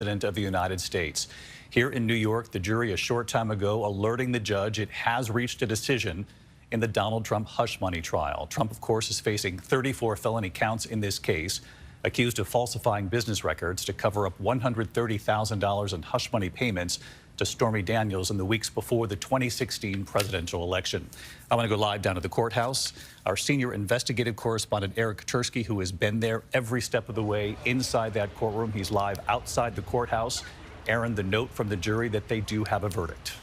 President of the United States. Here in New York, the jury a short time ago alerting the judge it has reached a decision in the Donald Trump hush money trial. Trump, of course, is facing 34 felony counts in this case, accused of falsifying business records to cover up $130,000 in hush money payments to Stormy Daniels in the weeks before the 2016 presidential election. I want to go live down to the courthouse. Our senior investigative correspondent, Eric Kutursky, who has been there every step of the way inside that courtroom. He's live outside the courthouse. Aaron, the note from the jury that they do have a verdict.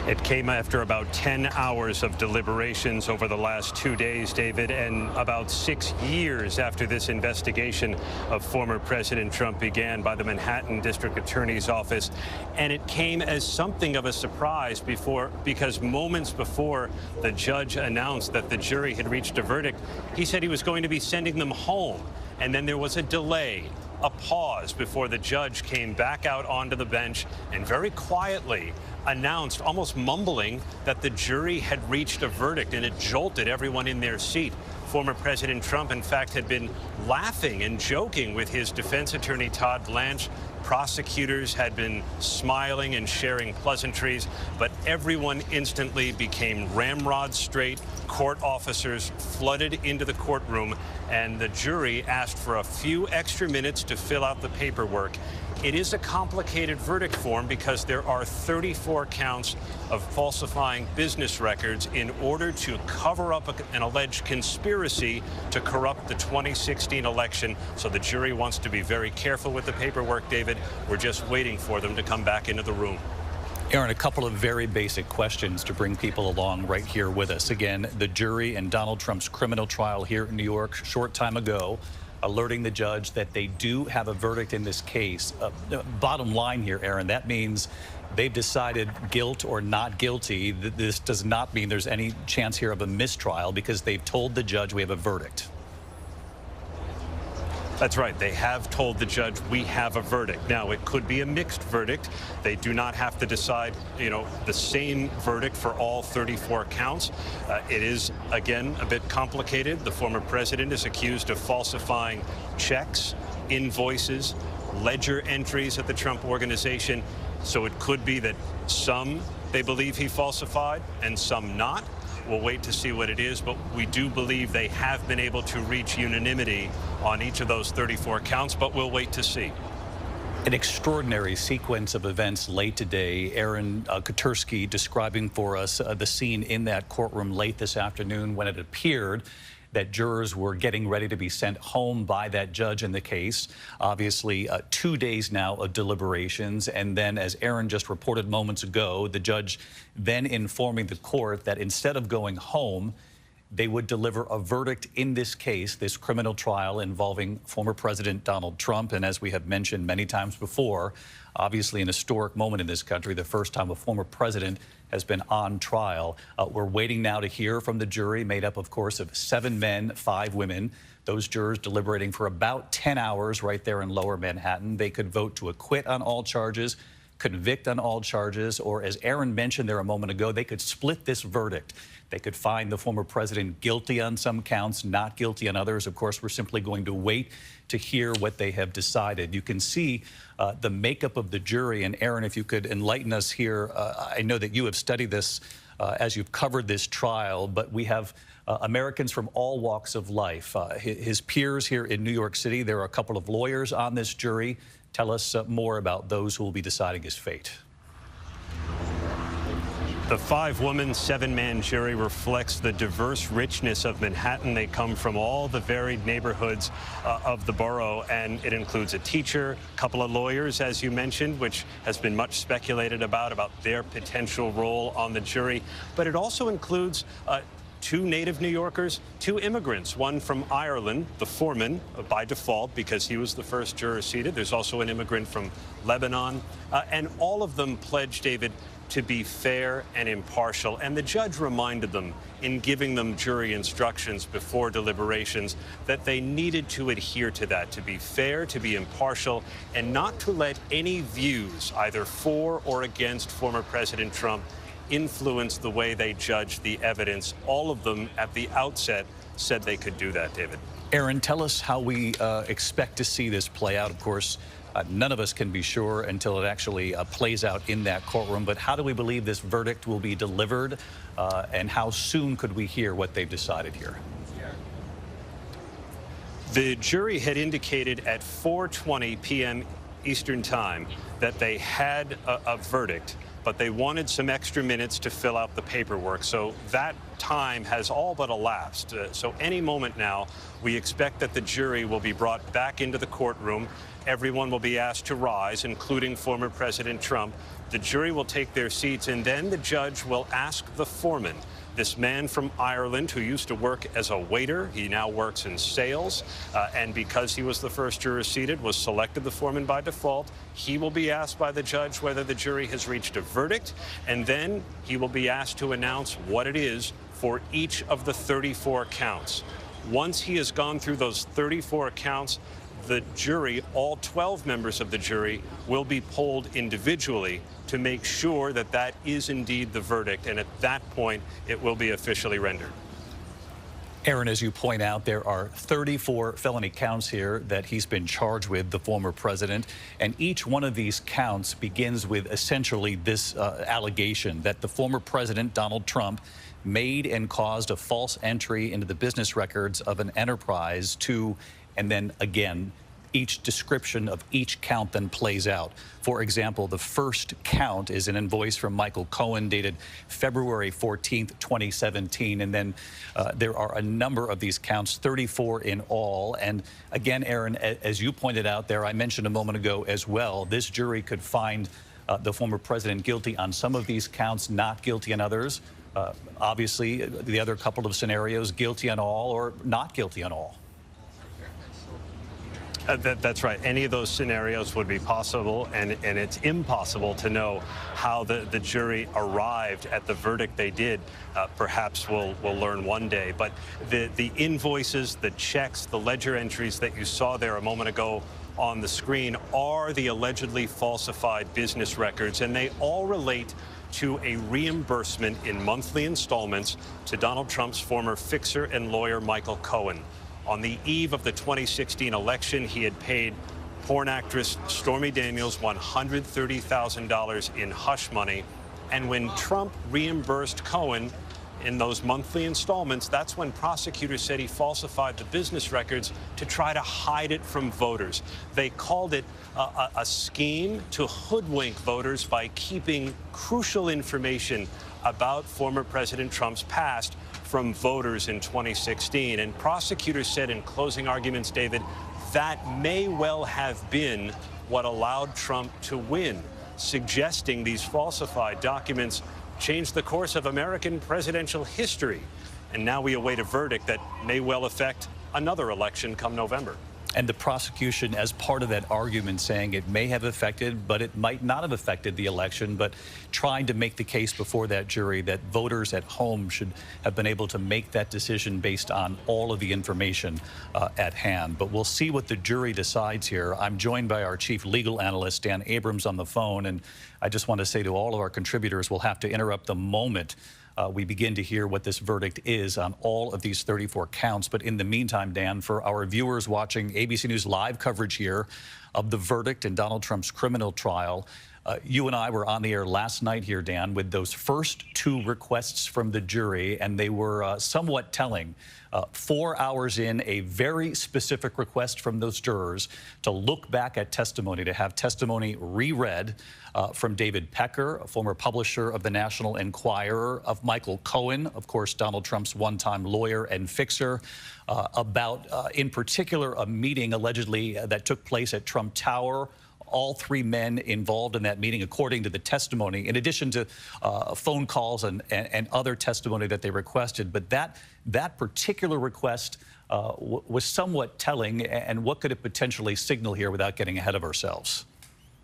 It came after about 10 hours of deliberations over the last 2 days, David, and about 6 years after this investigation of former President Trump began by the Manhattan District Attorney's Office. And it came as something of a surprise because moments before the judge announced that the jury had reached a verdict, he said he was going to be sending them home. And then there was a delay, a pause before the judge came back out onto the bench and very quietly announced, almost mumbling, that the jury had reached a verdict, and it jolted everyone in their seat. Former President Trump, in fact, had been laughing and joking with his defense attorney, Todd Blanche. Prosecutors had been smiling and sharing pleasantries, but everyone instantly became ramrod straight. Court officers flooded into the courtroom, and the jury asked for a few extra minutes to fill out the paperwork. It is a complicated verdict form because there are 34 counts of falsifying business records in order to cover up an alleged conspiracy to corrupt the 2016 election. So the jury wants to be very careful with the paperwork, David. We're just waiting for them to come back into the room. Aaron, a couple of very basic questions to bring people along right here with us. Again, the jury in Donald Trump's criminal trial here in New York, short time ago, alerting the judge that they do have a verdict in this case. Bottom line here, Aaron, that means they've decided guilt or not guilty. This does not mean there's any chance here of a mistrial because they've told the judge we have a verdict. That's right. They have told the judge we have a verdict. Now, it could be a mixed verdict. They do not have to decide, the same verdict for all 34 counts. It is, again, a bit complicated. The former president is accused of falsifying checks, invoices, ledger entries at the Trump Organization. So it could be that some they believe he falsified and some not. We'll wait to see what it is, but we do believe they have been able to reach unanimity on each of those 34 counts, but we'll wait to see. An extraordinary sequence of events late today. Aaron Kutursky describing for us the scene in that courtroom late this afternoon when it appeared that jurors were getting ready to be sent home by that judge in the case. Obviously, 2 days now of deliberations. And then, as Aaron just reported moments ago, the judge then informing the court that instead of going home, they would deliver a verdict in this case, this criminal trial involving former President Donald Trump. And as we have mentioned many times before, obviously an historic moment in this country, the first time a former president has been on trial. We're waiting now to hear from the jury, made up, of course, of 7 men, 5 women. Those jurors deliberating for about 10 hours right there in Lower Manhattan. They could vote to acquit on all charges, convict on all charges, or as Aaron mentioned there a moment ago, they could split this verdict. They could find the former president guilty on some counts, not guilty on others. Of course, we're simply going to wait to hear what they have decided. You can see the makeup of the jury. And Aaron, if you could enlighten us here, I know that you have studied this as you've covered this trial, but we have Americans from all walks of life. His peers here in New York City, there are a couple of lawyers on this jury. Tell us more about those who will be deciding his fate. The 5-woman, 7-man jury reflects the diverse richness of Manhattan. They come from all the varied neighborhoods of the borough, and it includes a teacher, a couple of lawyers, as you mentioned, which has been much speculated about their potential role on the jury. But it also includes 2 native New Yorkers, 2 immigrants, one from Ireland, the foreman, by default, because he was the first juror seated. There's also an immigrant from Lebanon, and all of them pledged, David, to be fair and impartial. And the judge reminded them in giving them jury instructions before deliberations that they needed to adhere to that, to be fair, to be impartial, and not to let any views, either for or against former President Trump, influence the way they judged the evidence. All of them at the outset said they could do that, David. Aaron, tell us how we expect to see this play out. Of course, none of us can be sure until it actually plays out in that courtroom. But how do we believe this verdict will be delivered? And how soon could we hear what they've decided here? The jury had indicated at 4:20 p.m. Eastern Time that they had a verdict, but they wanted some extra minutes to fill out the paperwork. So that time has all but elapsed. So any moment now, we expect that the jury will be brought back into the courtroom. Everyone will be asked to rise, including former President Trump. The jury will take their seats, and then the judge will ask the foreman, this man from Ireland who used to work as a waiter. He now works in sales, and because he was the first juror seated, was selected the foreman by default. He will be asked by the judge whether the jury has reached a verdict, and then he will be asked to announce what it is for each of the 34 counts. Once he has gone through those 34 counts, the jury, all 12 members of the jury, will be polled individually to make sure that that is indeed the verdict. And at that point, it will be officially rendered. Aaron, as you point out, there are 34 felony counts here that he's been charged with, the former president. And each one of these counts begins with essentially this allegation that the former president, Donald Trump, made and caused a false entry into the business records of an enterprise to, and then again, each description of each count then plays out. For example, the first count is an invoice from Michael Cohen dated February 14th, 2017. And then there are a number of these counts, 34 in all. And again, Aaron, as you pointed out there, I mentioned a moment ago as well, this jury could find the former president guilty on some of these counts, not guilty on others. Obviously, the other couple of scenarios, guilty on all or not guilty on all. That's right. Any of those scenarios would be possible, and it's impossible to know how the jury arrived at the verdict they did. Perhaps we'll learn one day. But the invoices, the checks, the ledger entries that you saw there a moment ago on the screen are the allegedly falsified business records, and they all relate to a reimbursement in monthly installments to Donald Trump's former fixer and lawyer, Michael Cohen. On the eve of the 2016 election, he had paid porn actress Stormy Daniels $130,000 in hush money. And when Trump reimbursed Cohen in those monthly installments, that's when prosecutors said he falsified the business records to try to hide it from voters. They called it a scheme to hoodwink voters by keeping crucial information about former President Trump's past from voters in 2016. And prosecutors said in closing arguments, David, that may well have been what allowed Trump to win, suggesting these falsified documents changed the course of American presidential history. And now we await a verdict that may well affect another election come November. And the prosecution, as part of that argument, saying it may have affected, but it might not have affected the election, but trying to make the case before that jury that voters at home should have been able to make that decision based on all of the information at hand. But we'll see what the jury decides here. I'm joined by our chief legal analyst, Dan Abrams, on the phone. And I just want to say to all of our contributors, we'll have to interrupt the moment we begin to hear what this verdict is on all of these 34 counts. But in the meantime, Dan, for our viewers watching ABC News live coverage here of the verdict in Donald Trump's criminal trial, you and I were on the air last night here, Dan, with those first two requests from the jury, and they were somewhat telling. 4 hours in, a very specific request from those jurors to look back at testimony, to have testimony reread from David Pecker, a former publisher of the National Enquirer, of Michael Cohen, of course, Donald Trump's one-time lawyer and fixer, about, in particular, a meeting allegedly that took place at Trump Tower. All three men involved in that meeting, according to the testimony, in addition to phone calls and other testimony that they requested. But that particular request was somewhat telling. And what could it potentially signal here without getting ahead of ourselves?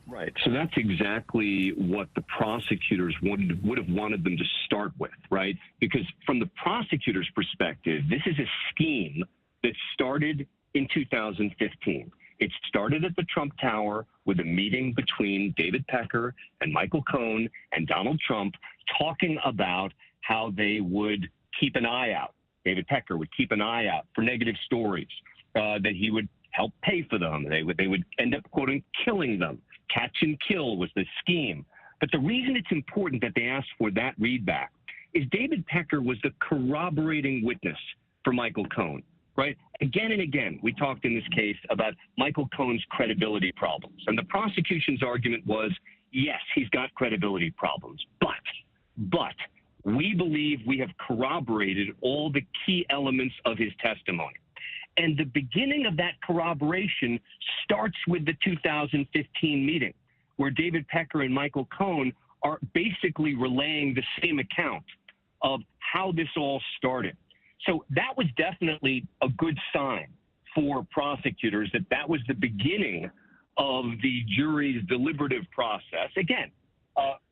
Right. So that's exactly what the prosecutors would have wanted them to start with, right? Because from the prosecutor's perspective, this is a scheme that started in 2015. It started at the Trump Tower with a meeting between David Pecker and Michael Cohen and Donald Trump talking about how they would keep an eye out. David Pecker would keep an eye out for negative stories that he would help pay for them. They would end up, quoting, killing them. Catch and kill was the scheme. But the reason it's important that they asked for that readback is David Pecker was the corroborating witness for Michael Cohen, right? Again and again, we talked in this case about Michael Cohen's credibility problems. And the prosecution's argument was, yes, he's got credibility problems, but we believe we have corroborated all the key elements of his testimony. And the beginning of that corroboration starts with the 2015 meeting, where David Pecker and Michael Cohen are basically relaying the same account of how this all started. So that was definitely a good sign for prosecutors that that was the beginning of the jury's deliberative process. Again,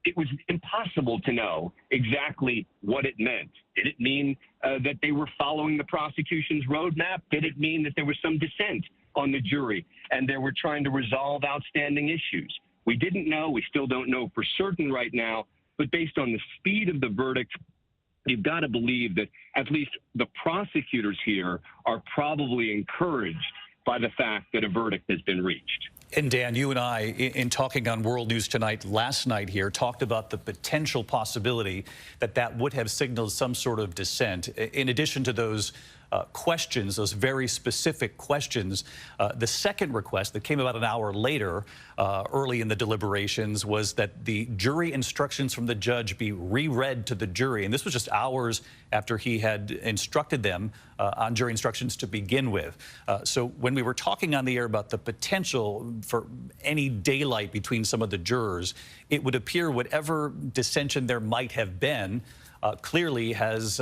it was impossible to know exactly what it meant. Did it mean that they were following the prosecution's roadmap? Did it mean that there was some dissent on the jury and they were trying to resolve outstanding issues? We didn't know. We still don't know for certain right now. But based on the speed of the verdict, you've got to believe that at least the prosecutors here are probably encouraged by the fact that a verdict has been reached. And Dan, you and I, in talking on World News Tonight last night here, talked about the potential possibility that that would have signaled some sort of dissent. In addition to those questions, those very specific questions, the second request that came about an hour later, early in the deliberations, was that the jury instructions from the judge be reread to the jury. And this was just hours after he had instructed them on jury instructions to begin with. So when we were talking on the air about the potential for any daylight between some of the jurors, it would appear whatever dissension there might have been clearly has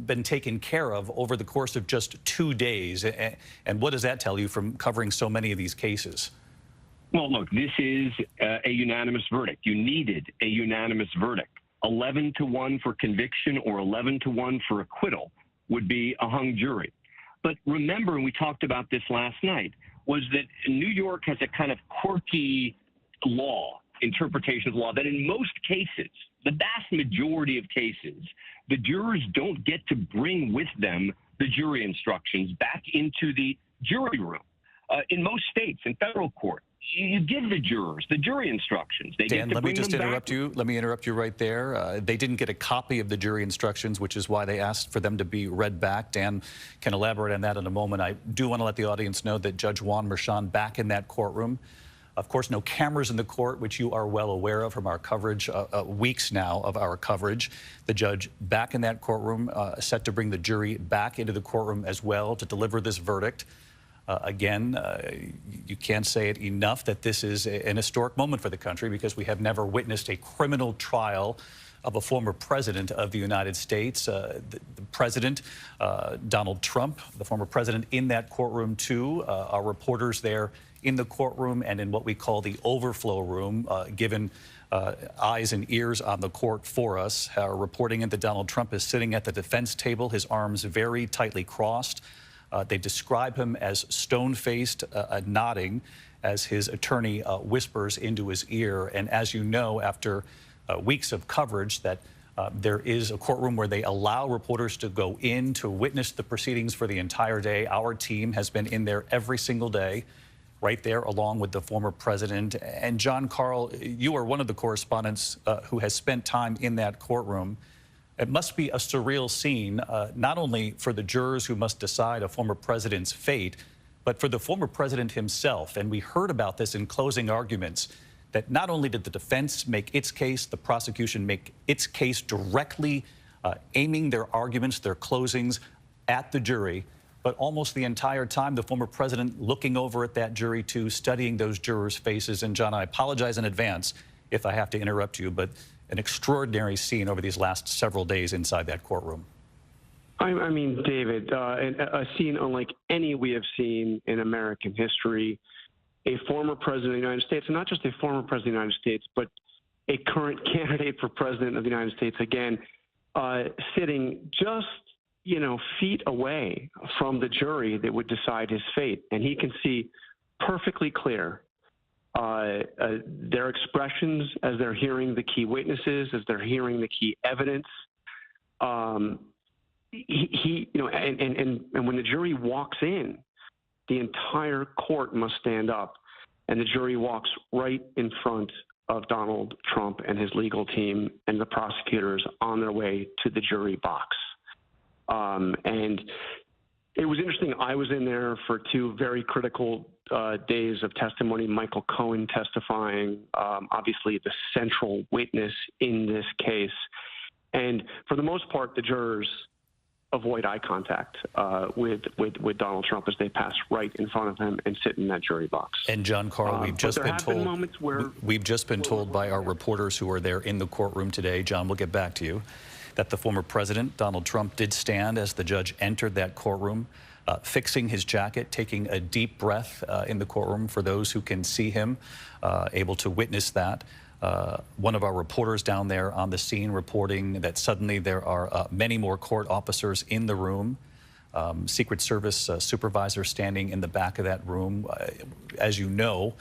been taken care of over the course of just 2 days. And what does that tell you from covering so many of these cases? Well, look, this is a unanimous verdict. You needed a unanimous verdict. 11-1 for conviction or 11-1 for acquittal would be a hung jury. But remember, and we talked about this last night, was that New York has a kind of quirky law, interpretation of law, that in most cases, the vast majority of cases, the jurors don't get to bring with them the jury instructions back into the jury room. In most states, in federal court, you give the jurors the jury instructions. They Dan, get to let me bring just them interrupt back. you. Let me interrupt you right there. They didn't get a copy of the jury instructions, which is why they asked for them to be read back. Dan can elaborate on that in a moment. I do want to let the audience know that Judge Juan Merchan back in that courtroom. Of course, no cameras in the court, which you are well aware of from our coverage, weeks now of our coverage. The judge back in that courtroom, set to bring the jury back into the courtroom as well to deliver this verdict. Again, you can't say it enough that this is an historic moment for the country, because we have never witnessed a criminal trial of a former president of the United States. The president, Donald Trump, the former president, in that courtroom too. Our reporters there in the courtroom and in what we call the overflow room, given eyes and ears on the court for us, are reporting in that Donald Trump is sitting at the defense table, his arms very tightly crossed. They describe him as stone-faced, nodding as his attorney whispers into his ear. And as you know, after weeks of coverage, that there is a courtroom where they allow reporters to go in to witness the proceedings for the entire day. Our team has been in there every single day, right there along with the former president. And John Carl, you are one of the correspondents who has spent time in that courtroom. It must be a surreal scene, not only for the jurors who must decide a former president's fate, but for the former president himself. And we heard about this in closing arguments, that not only did the defense make its case, the prosecution make its case directly, aiming their arguments, their closings at the jury, but almost the entire time, the former president looking over at that jury too, studying those jurors' faces. And John, I apologize in advance if I have to interrupt you, but an extraordinary scene over these last several days inside that courtroom. I mean, David, a scene unlike any we have seen in American history. A former president of the United States, and not just a former president of the United States, but a current candidate for president of the United States, again, sitting just, feet away from the jury that would decide his fate. And he can see perfectly clear their expressions as they're hearing the key witnesses, as they're hearing the key evidence. And when the jury walks in, the entire court must stand up, and the jury walks right in front of Donald Trump and his legal team and the prosecutors on their way to the jury box. And it was interesting. I was in there for 2 very critical days of testimony. Michael Cohen testifying, obviously the central witness in this case. And for the most part, the jurors avoid eye contact with Donald Trump as they pass right in front of him and sit in that jury box. And John Carl, we've just been told by our reporters who are there in the courtroom today, John, we'll get back to you, that the former president, Donald Trump, did stand as the judge entered that courtroom, fixing his jacket, taking a deep breath in the courtroom for those who can see him, able to witness that. One of our reporters down there on the scene reporting that suddenly there are many more court officers in the room. Secret Service supervisor standing in the back of that room. As you know,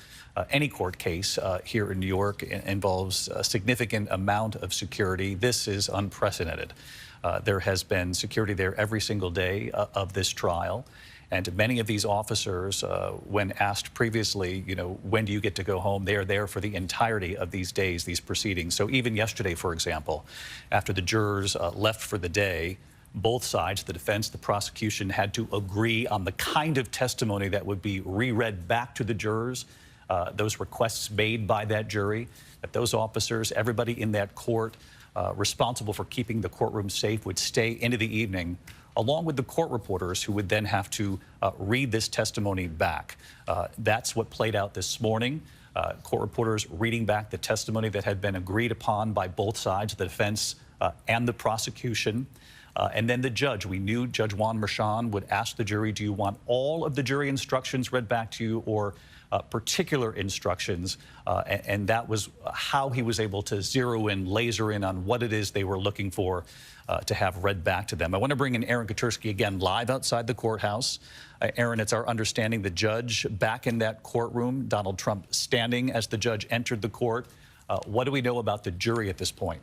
any court case here in New York involves a significant amount of security. This is unprecedented. There has been security there every single day of this trial. And many of these officers, when asked previously, you know, when do you get to go home, they are there for the entirety of these days, these proceedings. So even yesterday, for example, after the jurors left for the day, both sides, the defense, the prosecution, had to agree on the kind of testimony that would be reread back to the jurors, those requests made by that jury, that those officers, everybody in that court responsible for keeping the courtroom safe would stay into the evening, along with the court reporters who would then have to read this testimony back. That's what played out this morning. Court reporters reading back the testimony that had been agreed upon by both sides, the defense and the prosecution. And then the judge, we knew Judge Juan Merchan would ask the jury, do you want all of the jury instructions read back to you or particular instructions? And that was how he was able to zero in, laser in on what it is they were looking for to have read back to them. I want to bring in Aaron Katersky again, live outside the courthouse. Aaron, it's our understanding the judge back in that courtroom, Donald Trump standing as the judge entered the court. What do we know about the jury at this point?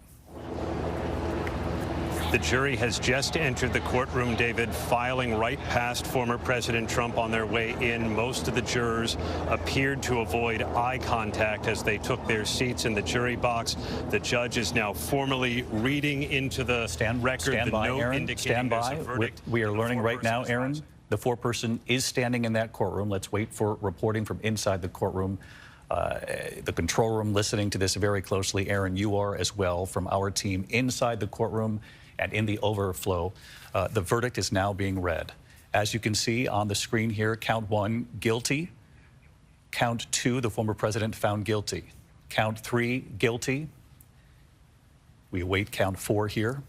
The jury has just entered the courtroom, David, filing right past former President Trump on their way in. Most of the jurors appeared to avoid eye contact as they took their seats in the jury box. The judge is now formally reading into the record the note indicating there's a verdict. We are learning right now, Aaron, the foreperson is standing in that courtroom. Let's wait for reporting from inside the courtroom. The control room listening to this very closely. Aaron, you are as well from our team inside the courtroom and in the overflow. The verdict is now being read. As you can see on the screen here, count 1, guilty. Count 2, the former president found guilty. Count 3, guilty. We await count 4 here.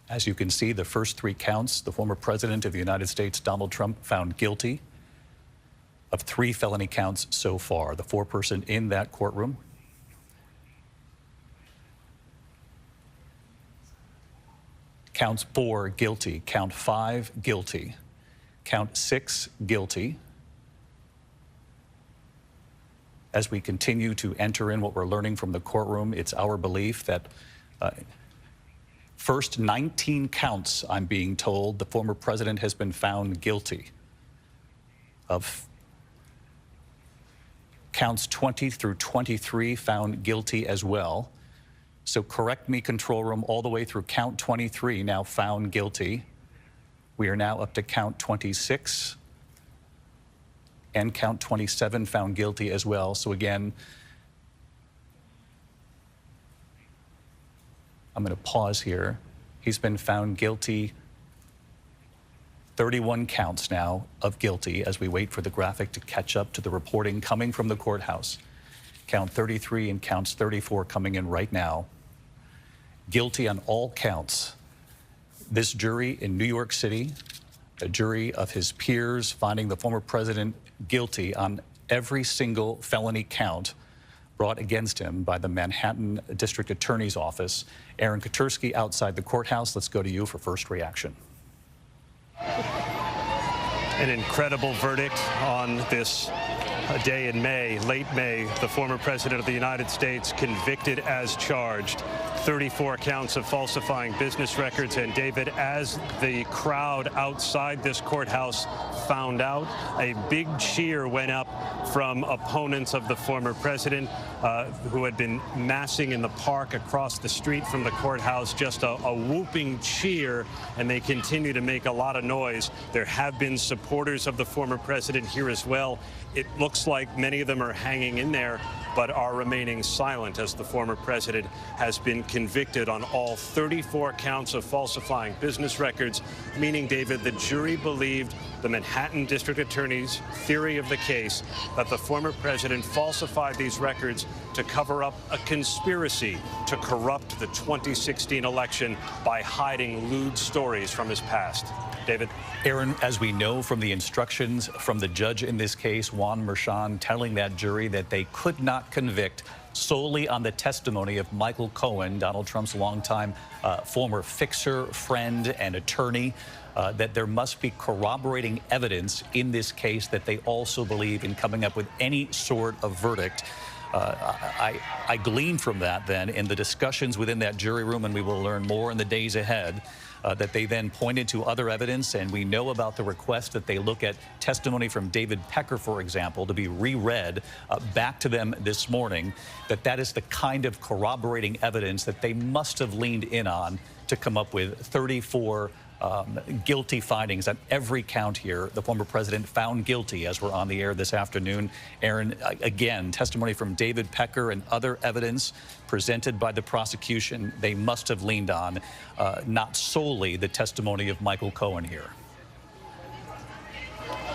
As you can see, the first 3 counts, the former president of the United States, Donald Trump, found guilty of 3 felony counts so far. The foreperson in that courtroom. Counts 4, guilty. Count 5, guilty. Count 6, guilty. As we continue to enter in what we're learning from the courtroom, it's our belief that first 19 counts, I'm being told, the former president has been found guilty of. Counts 20 through 23 found guilty as well. So correct me, control room, all the way through count 23 now found guilty. We are now up to count 26 and count 27 found guilty as well. So again, I'm going to pause here. He's been found guilty 31 counts now of guilty as we wait for the graphic to catch up to the reporting coming from the courthouse. Count 33 and counts 34 coming in right now. Guilty on all counts. This jury in New York City, a jury of his peers finding the former president guilty on every single felony count brought against him by the Manhattan District Attorney's Office. Aaron Katersky outside the courthouse. Let's go to you for first reaction. An incredible verdict on this a day in May, late May, the former president of the United States convicted as charged. 34 counts of falsifying business records. And David, as the crowd outside this courthouse found out, a big cheer went up from opponents of the former president who had been massing in the park across the street from the courthouse. Just a whooping cheer, and they continue to make a lot of noise. There have been supporters of the former president here as well. It looks like many of them are hanging in there, but are remaining silent as the former president has been convicted on all 34 counts of falsifying business records, meaning, David, the jury believed the Manhattan District Attorney's theory of the case that the former president falsified these records to cover up a conspiracy to corrupt the 2016 election by hiding lewd stories from his past. David? Aaron, as we know from the instructions from the judge in this case, Juan Merchan, telling that jury that they could not convict solely on the testimony of Michael Cohen, Donald Trump's longtime former fixer, friend, and attorney, that there must be corroborating evidence in this case that they also believe in coming up with any sort of verdict. I glean from that then in the discussions within that jury room, and we will learn more in the days ahead, that they then pointed to other evidence, and we know about the request that they look at testimony from David Pecker, for example, to be reread back to them this morning, that is the kind of corroborating evidence that they must have leaned in on to come up with 34 guilty findings on every count here. The former president found guilty as we're on the air this afternoon. Aaron, again, testimony from David Pecker and other evidence presented by the prosecution, they must have leaned on, not solely the testimony of Michael Cohen here.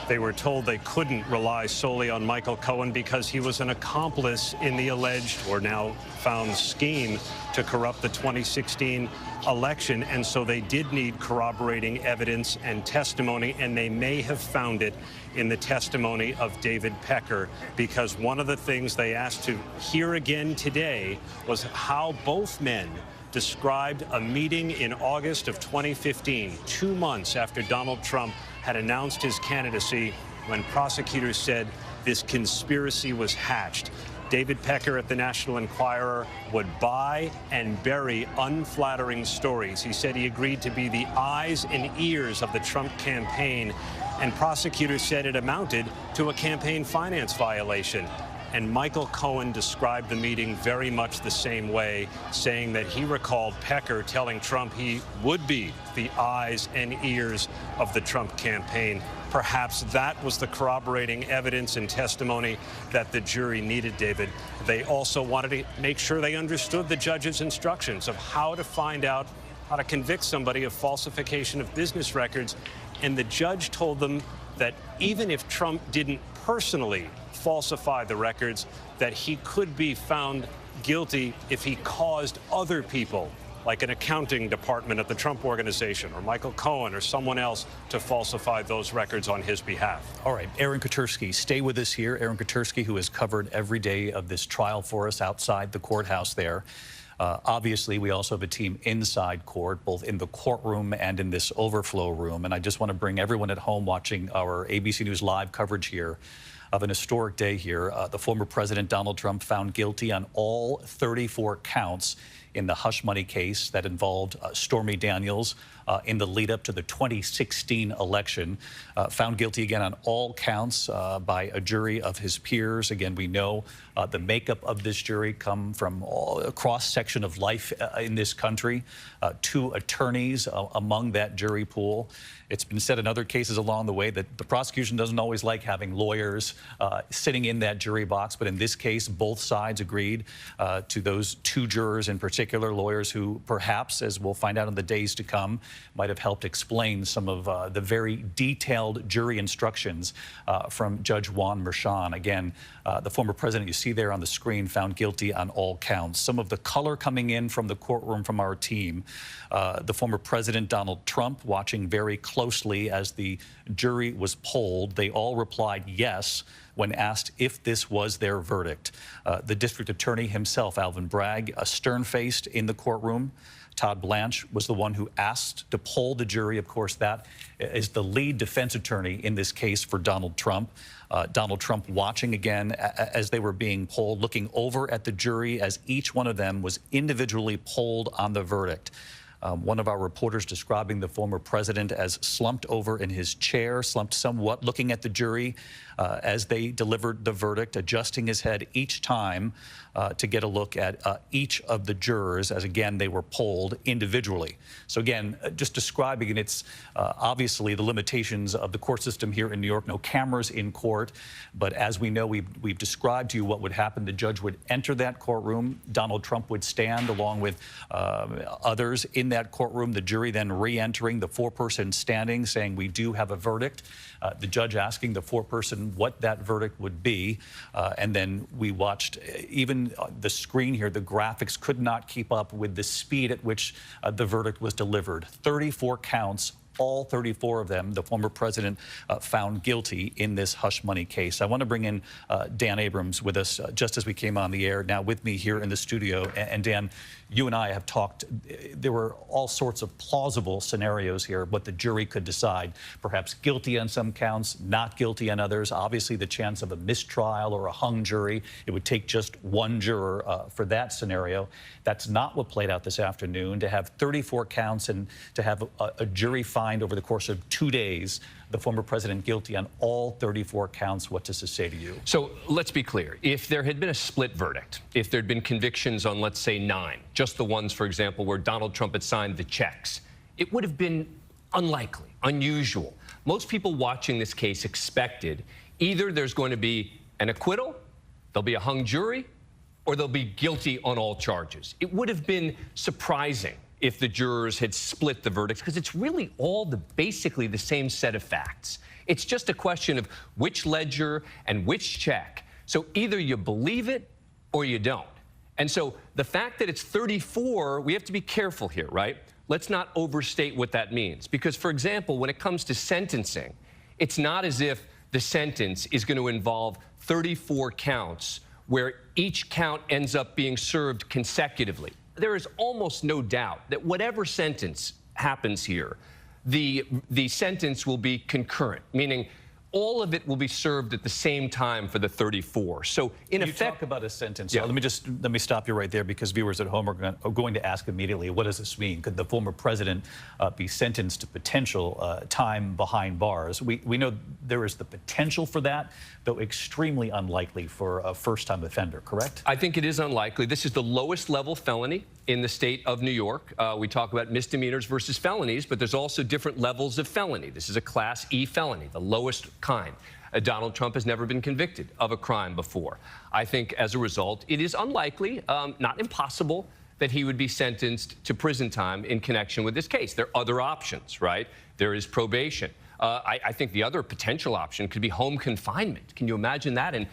They were told they couldn't rely solely on Michael Cohen because he was an accomplice in the alleged, or now found, scheme to corrupt the 2016 election. And so they did need corroborating evidence and testimony, and they may have found it in the testimony of David Pecker, because one of the things they asked to hear again today was how both men described a meeting in August of 2015, 2 months after Donald Trump had announced his candidacy, when prosecutors said this conspiracy was hatched. David Pecker at the National Enquirer would buy and bury unflattering stories. He said he agreed to be the eyes and ears of the Trump campaign, and prosecutors said it amounted to a campaign finance violation. And Michael Cohen described the meeting very much the same way, saying that he recalled Pecker telling Trump he would be the eyes and ears of the Trump campaign. Perhaps that was the corroborating evidence and testimony that the jury needed, David. They also wanted to make sure they understood the judge's instructions of how to find out how to convict somebody of falsification of business records. And the judge told them that even if Trump didn't personally falsify the records, that he could be found guilty if he caused other people, like an accounting department at the Trump Organization or Michael Cohen or someone else, to falsify those records on his behalf. All right, Aaron Katersky, stay with us here. Aaron Katersky, who has covered every day of this trial for us outside the courthouse there. Obviously, we also have a team inside court, both in the courtroom and in this overflow room. And I just want to bring everyone at home watching our ABC News Live coverage here of an historic day here. The former president, Donald Trump, found guilty on all 34 counts in the hush money case that involved Stormy Daniels in the lead up to the 2016 election. Found guilty again on all counts by a jury of his peers. Again, we know the makeup of this jury come from a cross-section of life in this country. 2 attorneys among that jury pool. It's been said in other cases along the way that the prosecution doesn't always like having lawyers sitting in that jury box, but in this case, both sides agreed to those 2 jurors in particular, lawyers who perhaps, as we'll find out in the days to come, might have helped explain some of the very detailed jury instructions from Judge Juan Merchan. Again, the former president you see there on the screen found guilty on all counts. Some of the color coming in from the courtroom from our team. The former president, Donald Trump, watching very closely as the jury was polled. They all replied yes when asked if this was their verdict. The district attorney himself, Alvin Bragg, stern-faced in the courtroom, Todd Blanche was the one who asked to poll the jury. Of course, that is the lead defense attorney in this case for Donald Trump. Donald Trump watching again as they were being polled, looking over at the jury as each one of them was individually polled on the verdict. One of our reporters describing the former president as slumped over in his chair, slumped somewhat, looking at the jury as they delivered the verdict, adjusting his head each time to get a look at each of the jurors as, again, they were polled individually. So, again, just describing it, it's obviously the limitations of the court system here in New York, no cameras in court. But as we know, we've described to you what would happen. The judge would enter that courtroom. Donald Trump would stand along with others in that courtroom. The jury then re-entering, the foreperson standing, saying, we do have a verdict. The judge asking the foreperson what that verdict would be. And then we watched even the screen here, the graphics could not keep up with the speed at which the verdict was delivered. 34 counts. All 34 of them, the former president found guilty in this hush money case. I want to bring in Dan Abrams with us just as we came on the air, now with me here in the studio. And Dan, you and I have talked. There were all sorts of plausible scenarios here, what the jury could decide. Perhaps guilty on some counts, not guilty on others. Obviously, the chance of a mistrial or a hung jury. It would take just one juror for that scenario. That's not what played out this afternoon. To have 34 counts and to have a jury find over the course of 2 days the former president guilty on all 34 counts. What does this say to you? So let's be clear. If there had been a split verdict, if there had been convictions on, let's say, 9, just the ones, for example, where Donald Trump had signed the checks, it would have been unlikely, unusual. Most people watching this case expected either there's going to be an acquittal, there'll be a hung jury, or they'll be guilty on all charges. It would have been surprising if the jurors had split the verdicts, because it's really all basically the same set of facts. It's just a question of which ledger and which check. So either you believe it or you don't. And so the fact that it's 34, we have to be careful here, right? Let's not overstate what that means. Because, for example, when it comes to sentencing, it's not as if the sentence is going to involve 34 counts where each count ends up being served consecutively. There is almost no doubt that whatever sentence happens here, the sentence will be concurrent, meaning all of it will be served at the same time for the 34. So in effect, you talk about a sentence. Yeah. So let me stop you right there, because viewers at home are going to ask immediately, what does this mean? Could the former president be sentenced to potential time behind bars? We know there is the potential for that, though extremely unlikely for a first-time offender, correct? I think it is unlikely. This is the lowest level felony in the state of New York. We talk about misdemeanors versus felonies, but there's also different levels of felony. This is a Class E felony, the lowest kind. Donald Trump has never been convicted of a crime before. I think as a result, it is unlikely, not impossible, that he would be sentenced to prison time in connection with this case. There are other options, right? There is probation. I think the other potential option could be home confinement. Can you imagine that? In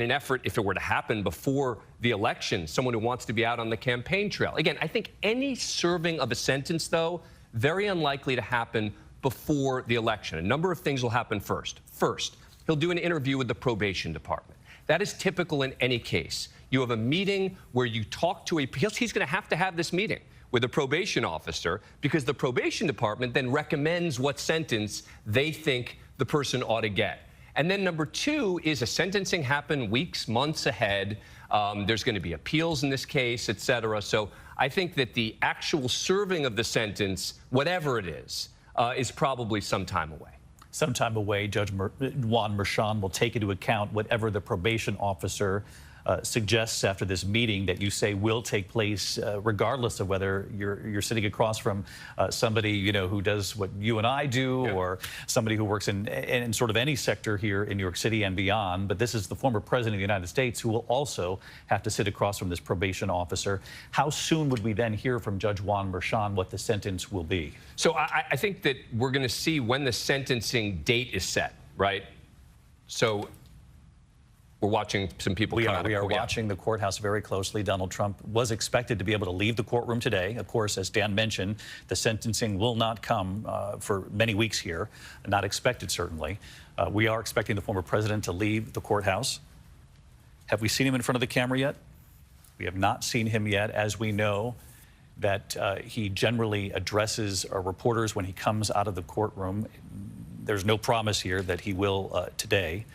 an effort, if it were to happen before the election, someone who wants to be out on the campaign trail. Again, I think any serving of a sentence, though, very unlikely to happen before the election. A number of things will happen first. First, he'll do an interview with the probation department. That is typical in any case. You have a meeting where you talk to he's going to have this meeting with a probation officer, because the probation department then recommends what sentence they think the person ought to get. And then number 2 is a sentencing happen weeks, months ahead. There's going to be appeals in this case, et cetera. So I think that the actual serving of the sentence, whatever it is probably some time away. Some time away. Judge Juan Merchan will take into account whatever the probation officer suggests after this meeting that you say will take place, regardless of whether you're sitting across from somebody who does what you and I do, yeah, or somebody who works in sort of any sector here in New York City and beyond. But this is the former president of the United States who will also have to sit across from this probation officer. How soon would we then hear from Judge Juan Merchan what the sentence will be? So I think that we're going to see when the sentencing date is set, right? So we're watching some people come out. We are watching the courthouse very closely. Donald Trump was expected to be able to leave the courtroom today. Of course, as Dan mentioned, the sentencing will not come for many weeks here. Not expected, certainly. We are expecting the former president to leave the courthouse. Have we seen him in front of the camera yet? We have not seen him yet. As we know, that he generally addresses reporters when he comes out of the courtroom. There's no promise here that he will today.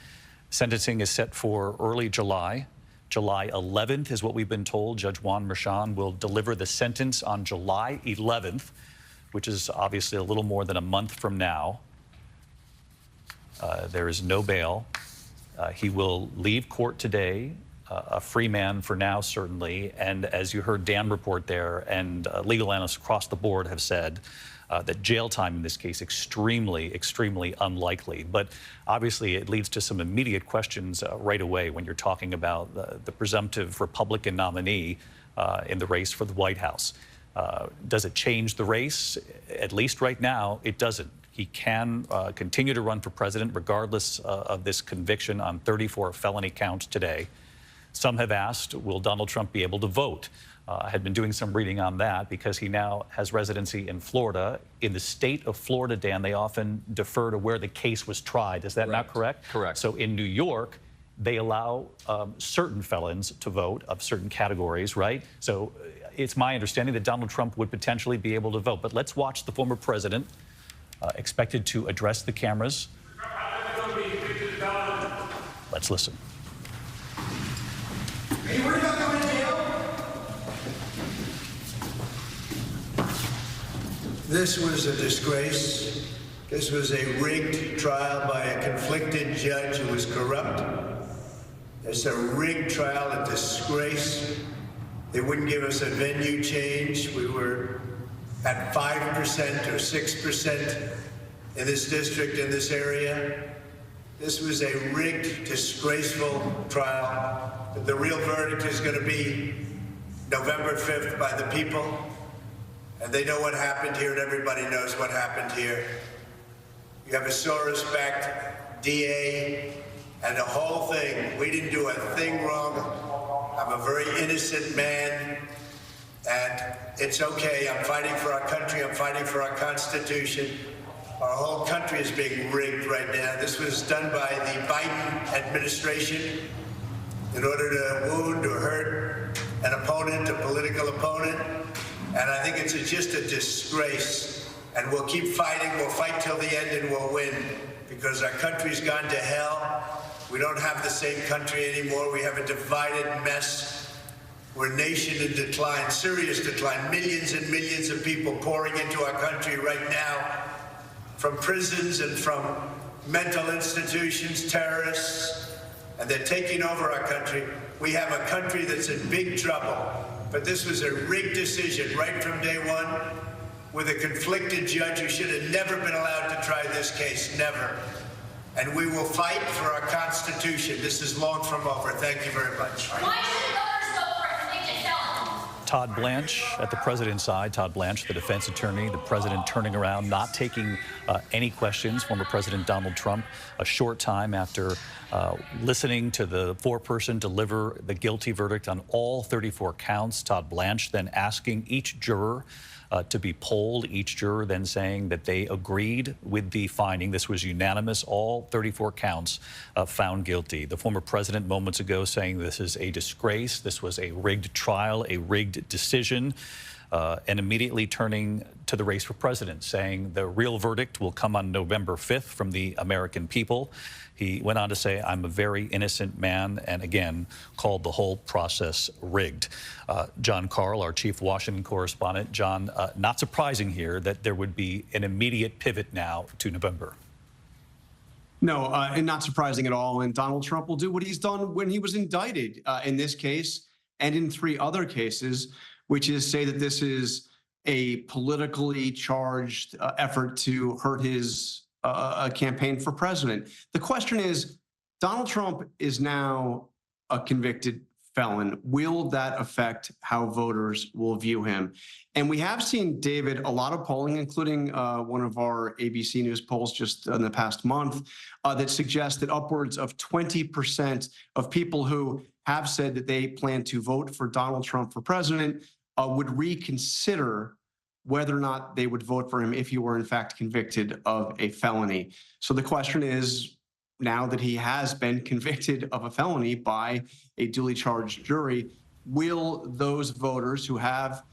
Sentencing is set for early July. July 11th is what we've been told. Judge Juan Merchan will deliver the sentence on July 11th, which is obviously a little more than a month from now. There is no bail. He will leave court today, a free man for now, certainly. And as you heard Dan report there, and legal analysts across the board have said that jail time in this case extremely, extremely unlikely. But obviously it leads to some immediate questions right away when you're talking about the presumptive Republican nominee in the race for the White House. Does it change the race? At least right now, it doesn't. He can continue to run for president regardless of this conviction on 34 felony counts today. Some have asked, will Donald Trump be able to vote? I had been doing some reading on that because he now has residency in Florida. In the state of Florida, Dan, they often defer to where the case was tried. Is that not correct? Correct. So in New York, they allow certain felons to vote of certain categories, right? So it's my understanding that Donald Trump would potentially be able to vote. But let's watch the former president expected to address the cameras. Let's listen. Are you worried about going to jail? This was a disgrace. This was a rigged trial by a conflicted judge who was corrupt. It's a rigged trial, a disgrace. They wouldn't give us a venue change. We were at 5% or 6% in this district, in this area. This was a rigged, disgraceful trial. The real verdict is going to be November 5th by the people. And they know what happened here, and everybody knows what happened here. You have a Soros-backed DA and the whole thing. We didn't do a thing wrong. I'm a very innocent man, and it's okay. I'm fighting for our country. I'm fighting for our Constitution. Our whole country is being rigged right now. This was done by the Biden administration in order to wound or hurt an opponent, a political opponent. And I think it's just a disgrace. And we'll keep fighting. We'll fight till the end and we'll win, because our country's gone to hell. We don't have the same country anymore. We have a divided mess. We're a nation in decline, serious decline. Millions and millions of people pouring into our country right now from prisons and from mental institutions, terrorists, and they're taking over our country. We have a country that's in big trouble. But this was a rigged decision right from day one, with a conflicted judge who should have never been allowed to try this case, never. And we will fight for our Constitution. This is long from over. Thank you very much. Why should voters vote for a convicted felon? Todd Blanche at the president's side. Todd Blanche, the defense attorney, the president turning around, not taking any questions. Former President Donald Trump, a short time after listening to the foreperson deliver the guilty verdict on all 34 counts. Todd Blanche then asking each juror to be polled, each juror then saying that they agreed with the finding. This was unanimous, all 34 counts found guilty. The former president moments ago saying this is a disgrace, this was a rigged trial, a rigged decision, and immediately turning to the race for president, saying the real verdict will come on November 5th from the American people. He went on to say, I'm a very innocent man, and again, called the whole process rigged. John Karl, our chief Washington correspondent. John, not surprising here that there would be an immediate pivot now to November. No, and not surprising at all. And Donald Trump will do what he's done when he was indicted in this case and in 3 other cases, which is say that this is a politically charged effort to hurt his campaign for president. The question is, Donald Trump is now a convicted felon. Will that affect how voters will view him? And we have seen, David, a lot of polling, including one of our ABC News polls just in the past month, that suggests that upwards of 20% of people who have said that they plan to vote for Donald Trump for president would reconsider whether or not they would vote for him if he were in fact convicted of a felony. So the question is, now that he has been convicted of a felony by a duly charged jury, will those voters who have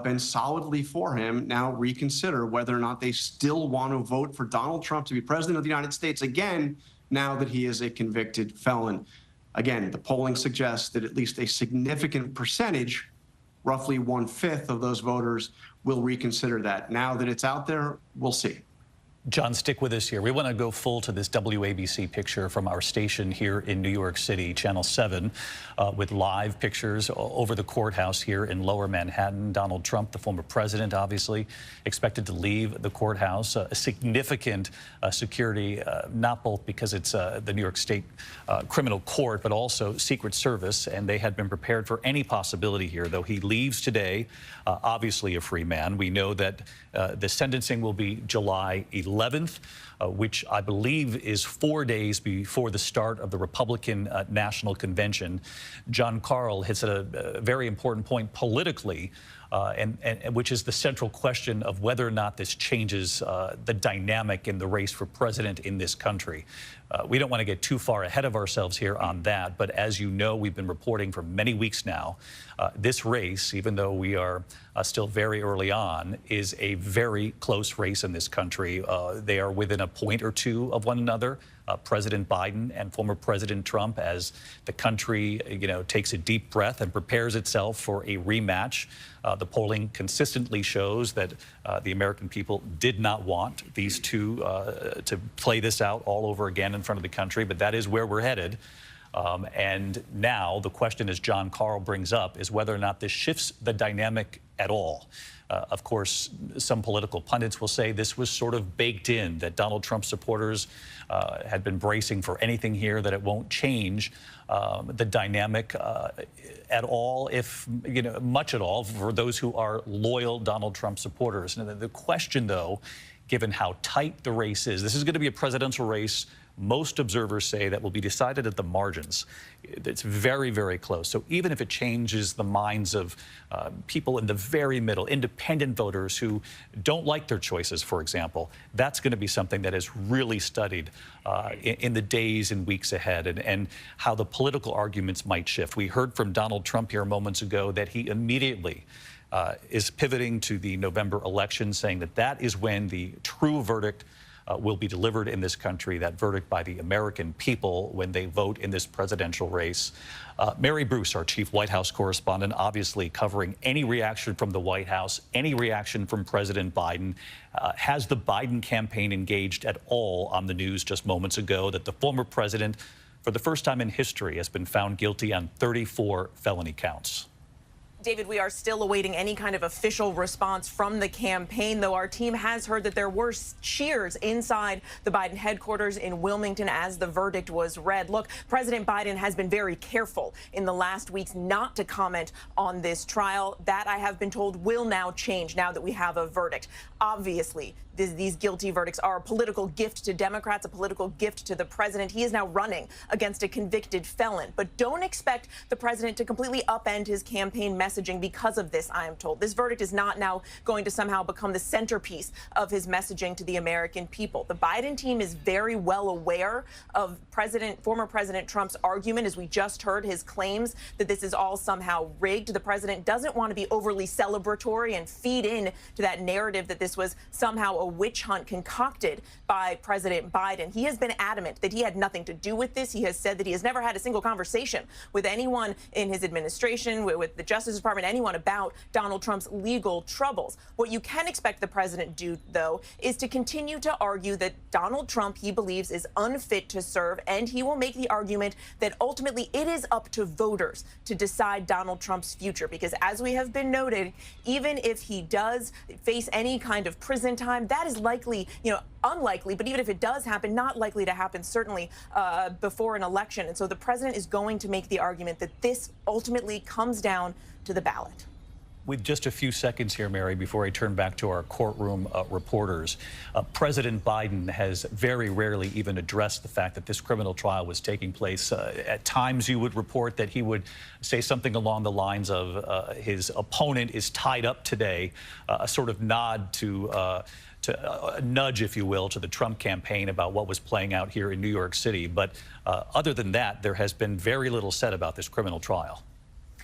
been solidly for him, now reconsider whether or not they still want to vote for Donald Trump to be president of the United States again, now that he is a convicted felon. Again, the polling suggests that at least a significant percentage, roughly 1/5 of those voters, will reconsider that. Now that it's out there, we'll see. John, stick with us here. We want to go full to this WABC picture from our station here in New York City, Channel 7, with live pictures over the courthouse here in Lower Manhattan. Donald Trump, the former president, obviously expected to leave the courthouse. A significant security, not both because it's the New York State criminal court, but also Secret Service, and they had been prepared for any possibility here. Though he leaves today, obviously a free man. We know that the sentencing will be July 11th, which I believe is 4 days before the start of the Republican National Convention. John Karl hits at a very important point politically, and which is the central question of whether or not this changes the dynamic in the race for president in this country. We don't want to get too far ahead of ourselves here on that, but as you know, we've been reporting for many weeks now, this race, even though we are still very early on, is a very close race in this country. They are within a point or two of one another. President Biden and former President Trump, as the country, takes a deep breath and prepares itself for a rematch. The polling consistently shows that the American people did not want these two to play this out all over again in front of the country, but that is where we're headed. And now the question, as John Karl brings up, is whether or not this shifts the dynamic at all. Of course, some political pundits will say this was sort of baked in, that Donald Trump supporters had been bracing for anything here, that it won't change the dynamic at all, if much at all, for those who are loyal Donald Trump supporters. And the question, though, given how tight the race is, this is going to be a presidential race. Most observers say that will be decided at the margins. It's very, very close. So even if it changes the minds of people in the very middle, independent voters who don't like their choices, for example, that's going to be something that is really studied in the days and weeks ahead, and how the political arguments might shift. We heard from Donald Trump here moments ago that he immediately is pivoting to the November election, saying that that is when the true verdict will be delivered in this country, that verdict by the American people when they vote in this presidential race. Mary Bruce, our chief White House correspondent, obviously covering any reaction from the White House, any reaction from President Biden. Has the Biden campaign engaged at all on the news just moments ago that the former president, for the first time in history, has been found guilty on 34 felony counts? David, we are still awaiting any kind of official response from the campaign, though our team has heard that there were cheers inside the Biden headquarters in Wilmington as the verdict was read. Look, President Biden has been very careful in the last weeks not to comment on this trial. That, I have been told, will now change now that we have a verdict. Obviously, these guilty verdicts are a political gift to Democrats, a political gift to the president. He is now running against a convicted felon. But don't expect the president to completely upend his campaign messaging because of this, I am told. This verdict is not now going to somehow become the centerpiece of his messaging to the American people. The Biden team is very well aware of former President Trump's argument, as we just heard, his claims that this is all somehow rigged. The president doesn't want to be overly celebratory and feed in to that narrative that this was somehow a witch hunt concocted by President Biden. He has been adamant that he had nothing to do with this. He has said that he has never had a single conversation with anyone in his administration, with the Justice Department, anyone about Donald Trump's legal troubles. What you can expect the president do, though, is to continue to argue that Donald Trump, he believes, is unfit to serve, and he will make the argument that ultimately it is up to voters to decide Donald Trump's future, because as we have been noted, even if he does face any kind of prison time, that is likely, unlikely, but even if it does happen, not likely to happen, certainly before an election. And so the president is going to make the argument that this ultimately comes down to the ballot. With just a few seconds here, Mary, before I turn back to our courtroom reporters, President Biden has very rarely even addressed the fact that this criminal trial was taking place. At times, you would report that he would say something along the lines of his opponent is tied up today, a sort of nod to a nudge, if you will, to the Trump campaign about what was playing out here in New York City. But other than that, there has been very little said about this criminal trial.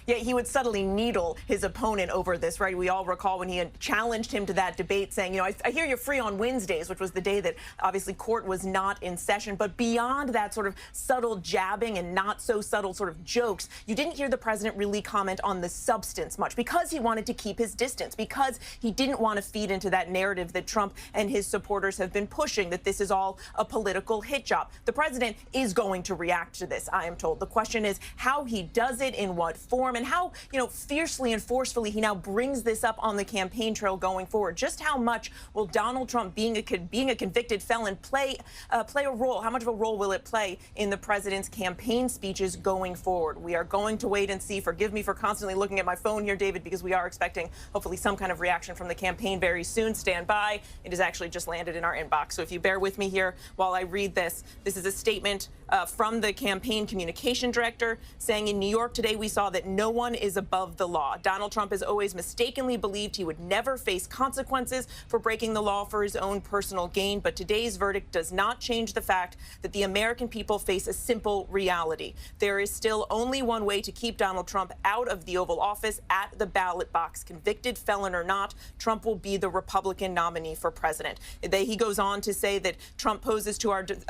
Yeah, he would subtly needle his opponent over this, right? We all recall when he had challenged him to that debate saying, you know, I hear you're free on Wednesdays, which was the day that obviously court was not in session. But beyond that sort of subtle jabbing and not so subtle sort of jokes, you didn't hear the president really comment on the substance much because he wanted to keep his distance, because he didn't want to feed into that narrative that Trump and his supporters have been pushing, that this is all a political hit job. The president is going to react to this, I am told. The question is how he does it, in what form, and how, you know, fiercely and forcefully he now brings this up on the campaign trail going forward. Just how much will Donald Trump, being a convicted felon, play a role? How much of a role will it play in the president's campaign speeches going forward? We are going to wait and see. Forgive me for constantly looking at my phone here, David, because we are expecting hopefully some kind of reaction from the campaign very soon. Stand by. It has actually just landed in our inbox. So if you bear with me here while I read this, this is a statement from the campaign communication director saying, in New York today, we saw that no one is above the law. Donald Trump has always mistakenly believed he would never face consequences for breaking the law for his own personal gain. But today's verdict does not change the fact that the American people face a simple reality. There is still only one way to keep Donald Trump out of the Oval Office, at the ballot box. Convicted felon or not, Trump will be the Republican nominee for president. He goes on to say that Trump poses to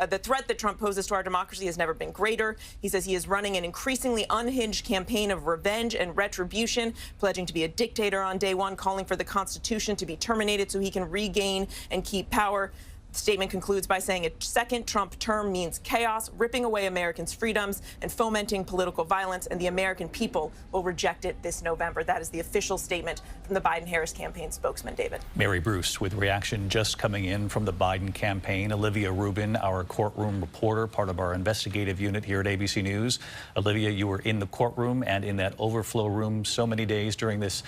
the threat that Trump poses to our democracy has never been greater. He says he is running an increasingly unhinged campaign of revenge and retribution, pledging to be a dictator on day one, calling for the Constitution to be terminated so he can regain and keep power. The statement concludes by saying a second Trump term means chaos, ripping away Americans' freedoms and fomenting political violence, and the American people will reject it this November. That is the official statement from the Biden-Harris campaign spokesman, David. Mary Bruce with reaction just coming in from the Biden campaign. Olivia Rubin, our courtroom reporter, part of our investigative unit here at ABC News. Olivia, you were in the courtroom and in that overflow room so many days during this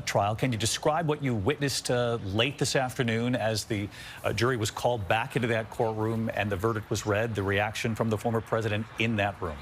trial. Can you describe what you witnessed late this afternoon as the jury was called back into that courtroom and the verdict was read, the reaction from the former president in that room?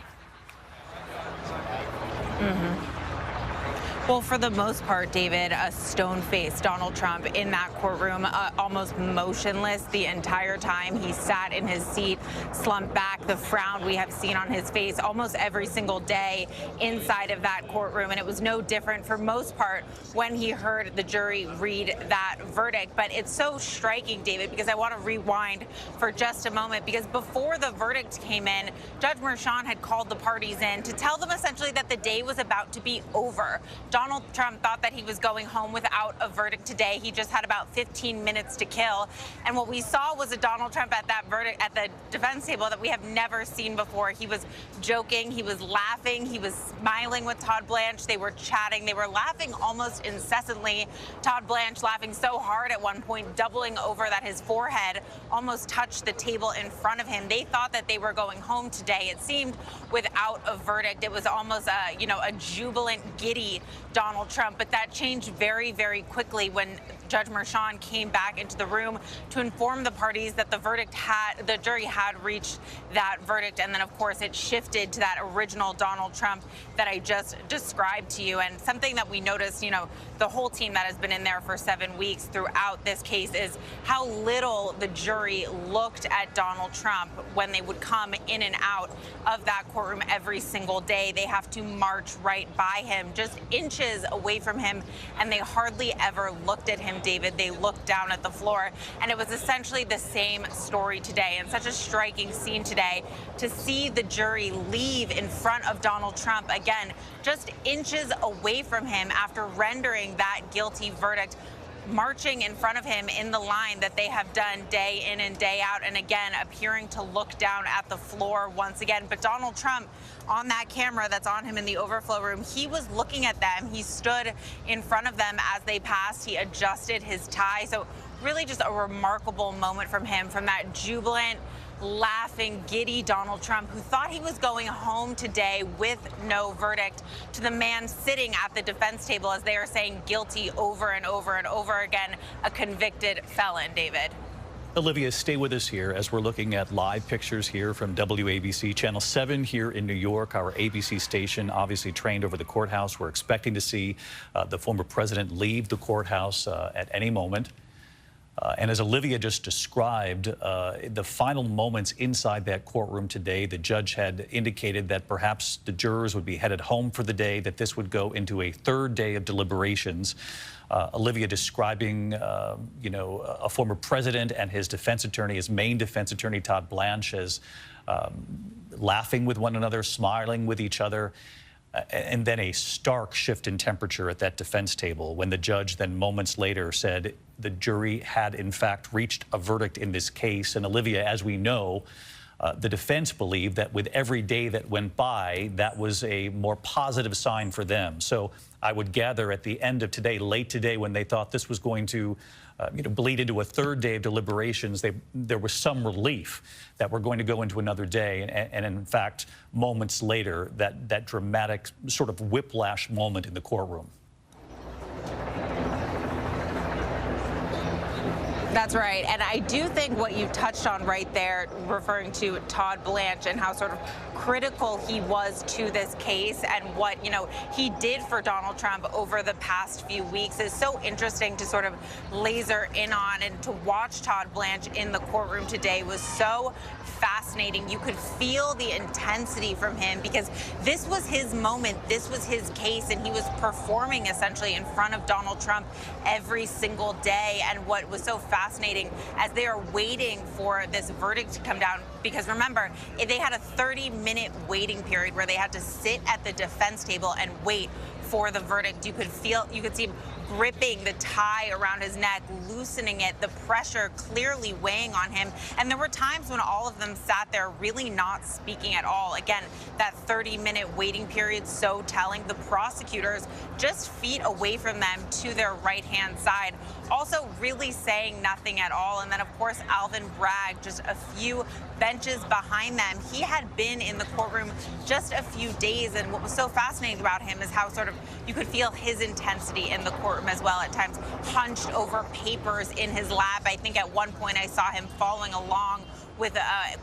Well, for the most part, David, a stone-faced Donald Trump in that courtroom, almost motionless the entire time. He sat in his seat, slumped back, the frown we have seen on his face almost every single day inside of that courtroom. And it was no different for most part when he heard the jury read that verdict. But it's so striking, David, because I want to rewind for just a moment, because before the verdict came in, Judge Merchan had called the parties in to tell them essentially that the day was about to be over. Donald Trump thought that he was going home without a verdict today. He just had about 15 minutes to kill. And what we saw was a Donald Trump at that verdict, at the defense table, that we have never seen before. He was joking, he was laughing, he was smiling with Todd Blanche. They were chatting, they were laughing almost incessantly. Todd Blanche laughing so hard at one point, doubling over that his forehead almost touched the table in front of him. They thought that they were going home today. It seemed without a verdict. It was almost a jubilant, giddy Donald Trump, but that changed very, very quickly when Judge Merchan came back into the room to inform the parties that the jury had reached that verdict. And then, of course, it shifted to that original Donald Trump that I just described to you. And something that we noticed, the whole team that has been in there for 7 weeks throughout this case, is how little the jury looked at Donald Trump when they would come in and out of that courtroom every single day. They have to march right by him, just inches away from him, and they hardly ever looked at him, David. They looked down at the floor, and it was essentially the same story today. And such a striking scene today to see the jury leave in front of Donald Trump, again, just inches away from him after rendering that guilty verdict, marching in front of him in the line that they have done day in and day out, and again appearing to look down at the floor once again. But Donald Trump, on that camera that's on him in the overflow room, he was looking at them. He stood in front of them as they passed. He adjusted his tie. So really just a remarkable moment from him, from that jubilant, laughing, giddy Donald Trump, who thought he was going home today with no verdict, to the man sitting at the defense table, as they are saying guilty over and over and over again, a convicted felon, David. Olivia, stay with us here as we're looking at live pictures here from WABC Channel 7 here in New York, our ABC station, obviously trained over the courthouse. We're expecting to see the former president leave the courthouse at any moment. And as Olivia just described, the final moments inside that courtroom today, the judge had indicated that perhaps the jurors would be headed home for the day, that this would go into a third day of deliberations. Olivia describing, a former president and his defense attorney, his main defense attorney, Todd Blanche, as laughing with one another, smiling with each other. And then a stark shift in temperature at that defense table when the judge then moments later said the jury had in fact reached a verdict in this case. And Olivia, as we know, the defense believed that with every day that went by, that was a more positive sign for them. So I would gather at the end of today, late today, when they thought this was going to bleed into a third day of deliberations, there was some relief that we're going to go into another day. And in fact, moments later, that dramatic sort of whiplash moment in the courtroom. That's right. And I do think what you touched on right there, referring to Todd Blanche and how sort of critical he was to this case and what, he did for Donald Trump over the past few weeks is so interesting to sort of laser in on. And to watch Todd Blanche in the courtroom today was so fascinating. You could feel the intensity from him because this was his moment. This was his case, and he was performing essentially in front of Donald Trump every single day. And what was so fascinating as they are waiting for this verdict to come down, because remember, they had a 30-minute waiting period where they had to sit at the defense table and wait for the verdict. You could see him gripping the tie around his neck, loosening it, the pressure clearly weighing on him. And there were times when all of them sat there really not speaking at all. Again, that 30-minute waiting period so telling. The prosecutors just feet away from them to their right-hand side, also really saying nothing at all. And then, of course, Alvin Bragg, just a few benches behind them. He had been in the courtroom just a few days, and what was so fascinating about him is how sort of you could feel his intensity in the courtroom as well, at times hunched over papers in his lap. I think at one point I saw him following along with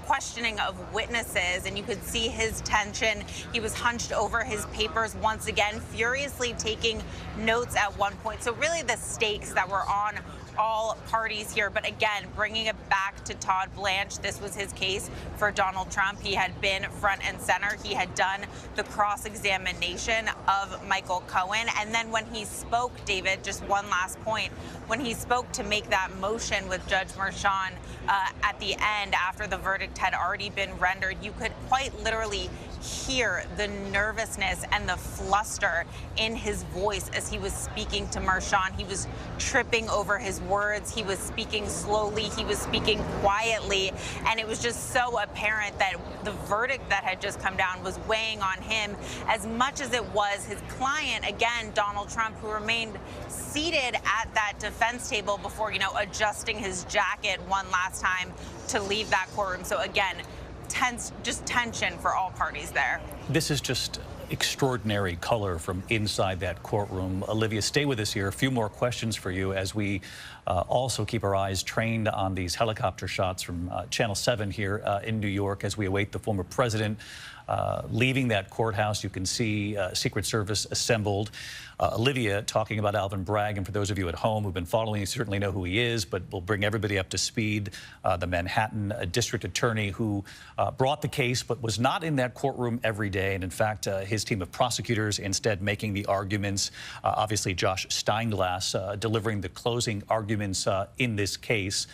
questioning of witnesses, and you could see his tension. He was hunched over his papers once again, furiously taking notes at one point. So really the stakes that were on all parties here. But again, bringing it back to Todd Blanche, this was his case for Donald Trump. He had been front and center. He had done the cross-examination of Michael Cohen. And then when he spoke, David, just one last point, when he spoke to make that motion with Judge Merchan at the end, after the verdict had already been rendered, you could quite literally hear the nervousness and the fluster in his voice as he was speaking to Merchan. He was tripping over his words. He was speaking slowly. He was speaking quietly. And it was just so apparent that the verdict that had just come down was weighing on him as much as it was his client, again, Donald Trump, who remained seated at that defense table before, adjusting his jacket one last time to leave that courtroom. So again, just tension for all parties there. This is just extraordinary color from inside that courtroom. Olivia, stay with us here. A few more questions for you as we also keep our eyes trained on these helicopter shots from Channel 7 here in New York as we await the former president leaving that courthouse. You can see Secret Service assembled. Olivia talking about Alvin Bragg, and for those of you at home who've been following, you certainly know who he is, but we'll bring everybody up to speed. The Manhattan district attorney who brought the case but was not in that courtroom every day, and in fact his team of prosecutors instead making the arguments. Obviously Josh Steinglass delivering the closing arguments in this case.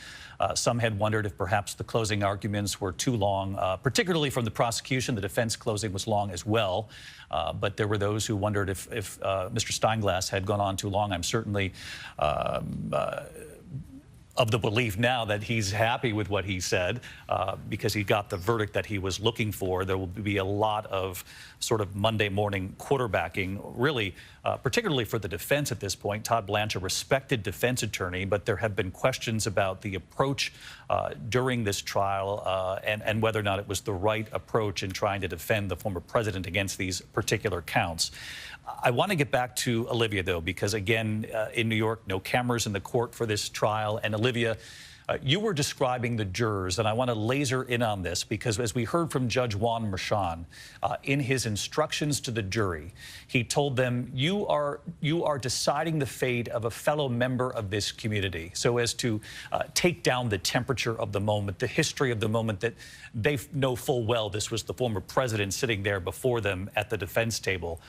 Some had wondered if perhaps the closing arguments were too long, particularly from the prosecution. The defense closing was long as well. But there were those who wondered if Mr. Steinglass had gone on too long. I'm certainly of the belief now that he's happy with what he said because he got the verdict that he was looking for. There will be a lot of sort of Monday morning quarterbacking, really, particularly for the defense at this point. Todd Blanche, a respected defense attorney, but there have been questions about the approach during this trial and whether or not it was the right approach in trying to defend the former president against these particular counts. I want to get back to Olivia, though, because, again, in New York, no cameras in the court for this trial. And, Olivia, You were describing the jurors, and I want to laser in on this because as we heard from Judge Juan Merchan, in his instructions to the jury, he told them, you are deciding the fate of a fellow member of this community, so as to take down the temperature of the moment, the history of the moment, that they know full well this was the former president sitting there before them at the defense table,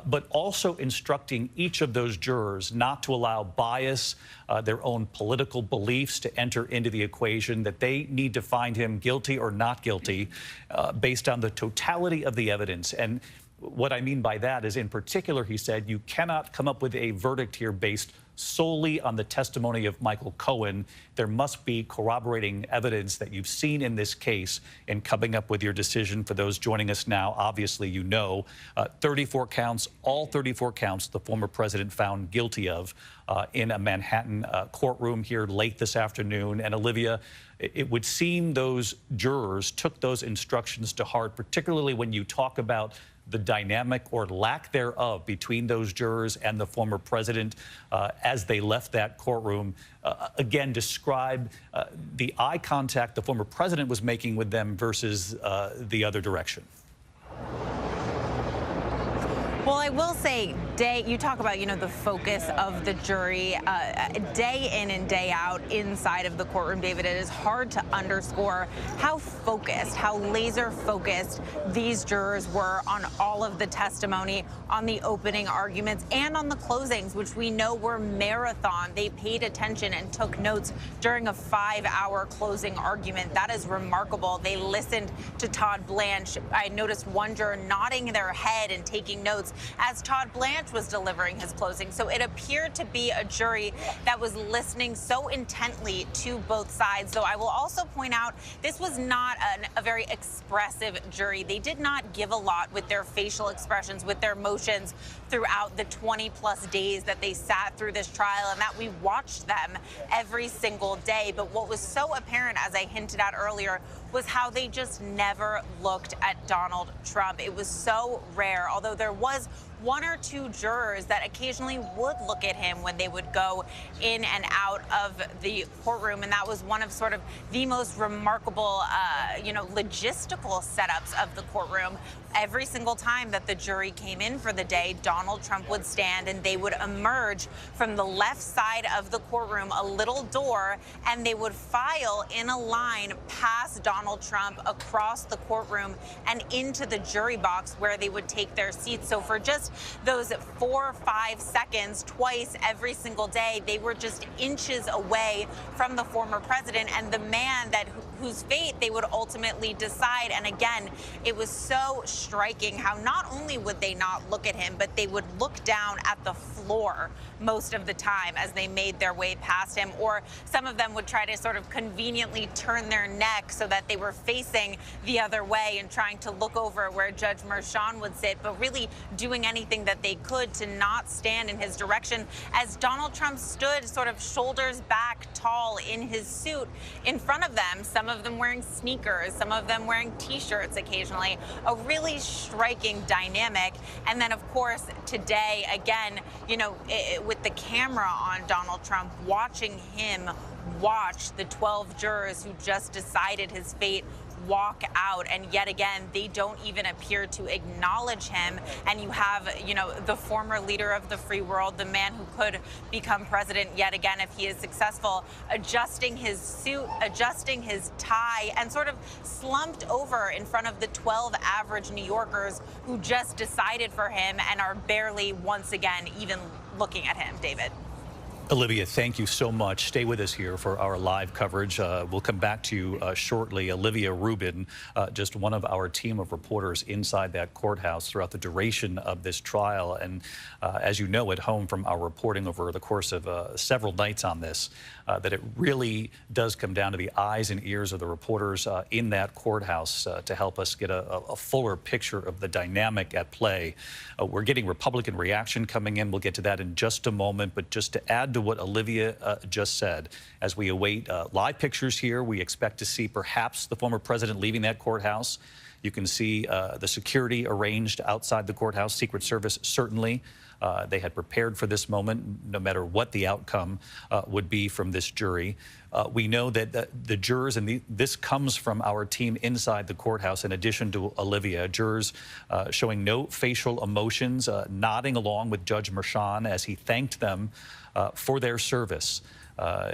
but also instructing each of those jurors not to allow bias, their own political beliefs to enter into the equation, that they need to find him guilty or not guilty based on the totality of the evidence. And what I mean by that is, in particular, he said, you cannot come up with a verdict here based solely on the testimony of Michael Cohen. There must be corroborating evidence that you've seen in this case in coming up with your decision. For those joining us now, obviously, you know, 34 counts, all 34 counts the former president found guilty of in a Manhattan courtroom here late this afternoon. And Olivia, it would seem those jurors took those instructions to heart, particularly when you talk about the dynamic or lack thereof between those jurors and the former president as they left that courtroom. Again, describe the eye contact the former president was making with them versus the other direction. Well, I will say, you talk about, the focus of the jury day in and day out inside of the courtroom, David. It is hard to underscore how focused, how laser focused these jurors were on all of the testimony, on the opening arguments, and on the closings, which we know were marathon. They paid attention and took notes during a 5-hour closing argument. That is remarkable. They listened to Todd Blanche. I noticed one juror nodding their head and taking notes as Todd Blanche was delivering his closing. So it appeared to be a jury that was listening so intently to both sides. Though I will also point out, this was not a very expressive jury. They did not give a lot with their facial expressions, with their motions throughout the 20-plus days that they sat through this trial, and that we watched them every single day. But what was so apparent, as I hinted at earlier, was how they just never looked at Donald Trump. It was so rare, although there was one or two jurors that occasionally would look at him when they would go in and out of the courtroom. And that was one of sort of the most remarkable, logistical setups of the courtroom. Every single time that the jury came in for the day, Donald Trump would stand and they would emerge from the left side of the courtroom, a little door, and they would file in a line past Donald Trump across the courtroom and into the jury box where they would take their seats. So for just those 4 or 5 seconds, twice every single day, they were just inches away from the former president and the man whose fate they would ultimately decide. And again, it was so striking how not only would they not look at him, but they would look down at the floor most of the time as they made their way past him, or some of them would try to sort of conveniently turn their neck so that they were facing the other way and trying to look over where Judge Merchan would sit, but really doing anything that they could to not stand in his direction as Donald Trump stood sort of shoulders back, tall in his suit in front of them, some of them wearing sneakers, some of them wearing T-shirts occasionally. A really striking dynamic. And then, of course, today, again, with the camera on Donald Trump, watching him watch the 12 jurors who just decided his fate walk out, and yet again they don't even appear to acknowledge him. And you have the former leader of the free world, the man who could become president yet again if he is successful, adjusting his suit, adjusting his tie, and sort of slumped over in front of the 12 average New Yorkers who just decided for him and are barely once again even looking at him. David. Olivia, thank you so much. Stay with us here for our live coverage. We'll come back to you shortly. Olivia Rubin, just one of our team of reporters inside that courthouse throughout the duration of this trial. And as you know at home from our reporting over the course of several nights on this, that it really does come down to the eyes and ears of the reporters in that courthouse to help us get a fuller picture of the dynamic at play. We're getting Republican reaction coming in. We'll get to that in just a moment. But just to add to what Olivia just said, as we await live pictures here, we expect to see perhaps the former president leaving that courthouse You can see the security arranged outside the courthouse. Secret Service, certainly. They had prepared for this moment, no matter what the outcome would be from this jury. We know that the jurors, and this comes from our team inside the courthouse, in addition to Olivia, jurors showing no facial emotions, nodding along with Judge Merchan as he thanked them for their service.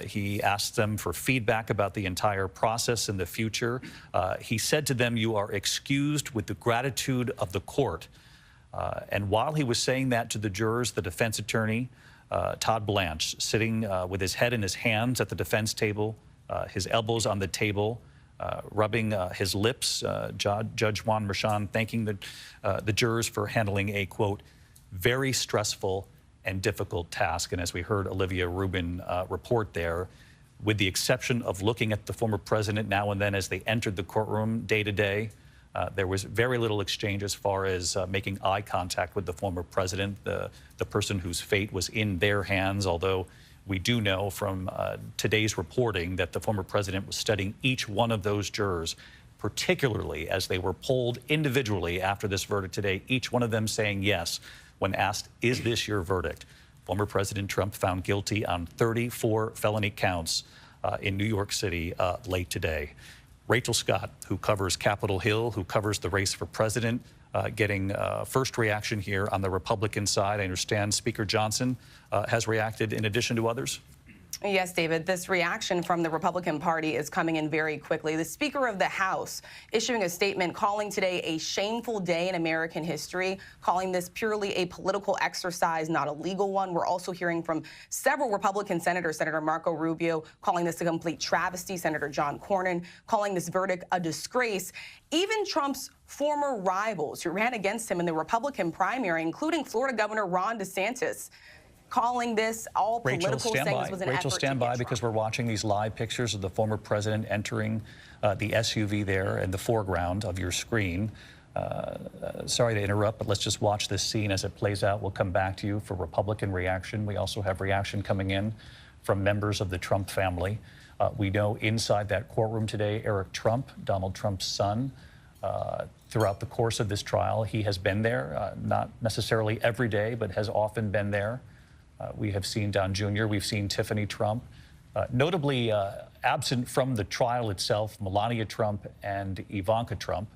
He asked them for feedback about the entire process in the future. He said to them, "You are excused with the gratitude of the court." And while he was saying that to the jurors, the defense attorney, Todd Blanche, sitting with his head in his hands at the defense table, his elbows on the table, rubbing his lips, Judge Juan Merchan thanking the jurors for handling a, quote, very stressful and difficult task. And as we heard Olivia Rubin report there, with the exception of looking at the former president now and then as they entered the courtroom day to day, there was very little exchange as far as making eye contact with the former president, the person whose fate was in their hands, although we do know from today's reporting that the former president was studying each one of those jurors, particularly as they were polled individually after this verdict today, each one of them saying yes when asked, "Is this your verdict?" Former President Trump found guilty on 34 felony counts in New York City late today. Rachel Scott, who covers Capitol Hill, who covers the race for president, getting first reaction here on the Republican side. I understand Speaker Johnson has reacted in addition to others. Yes, David, this reaction from the Republican Party is coming in very quickly. The Speaker of the House issuing a statement calling today a shameful day in American history, calling this purely a political exercise, not a legal one. We're also hearing from several Republican senators, Senator Marco Rubio calling this a complete travesty, Senator John Cornyn calling this verdict a disgrace. Even Trump's former rivals who ran against him in the Republican primary, including Florida Governor Ron DeSantis, calling this all political things was an Rachel, effort stand by because we're watching these live pictures of the former president entering the SUV there in the foreground of your screen. Sorry to interrupt, but let's just watch this scene as it plays out. We'll come back to you for Republican reaction. We also have reaction coming in from members of the Trump family. We know inside that courtroom today, Eric Trump, Donald Trump's son, throughout the course of this trial, he has been there, not necessarily every day, but has often been there. We have seen Don Jr., we've seen Tiffany Trump. Notably absent from the trial itself, Melania Trump and Ivanka Trump.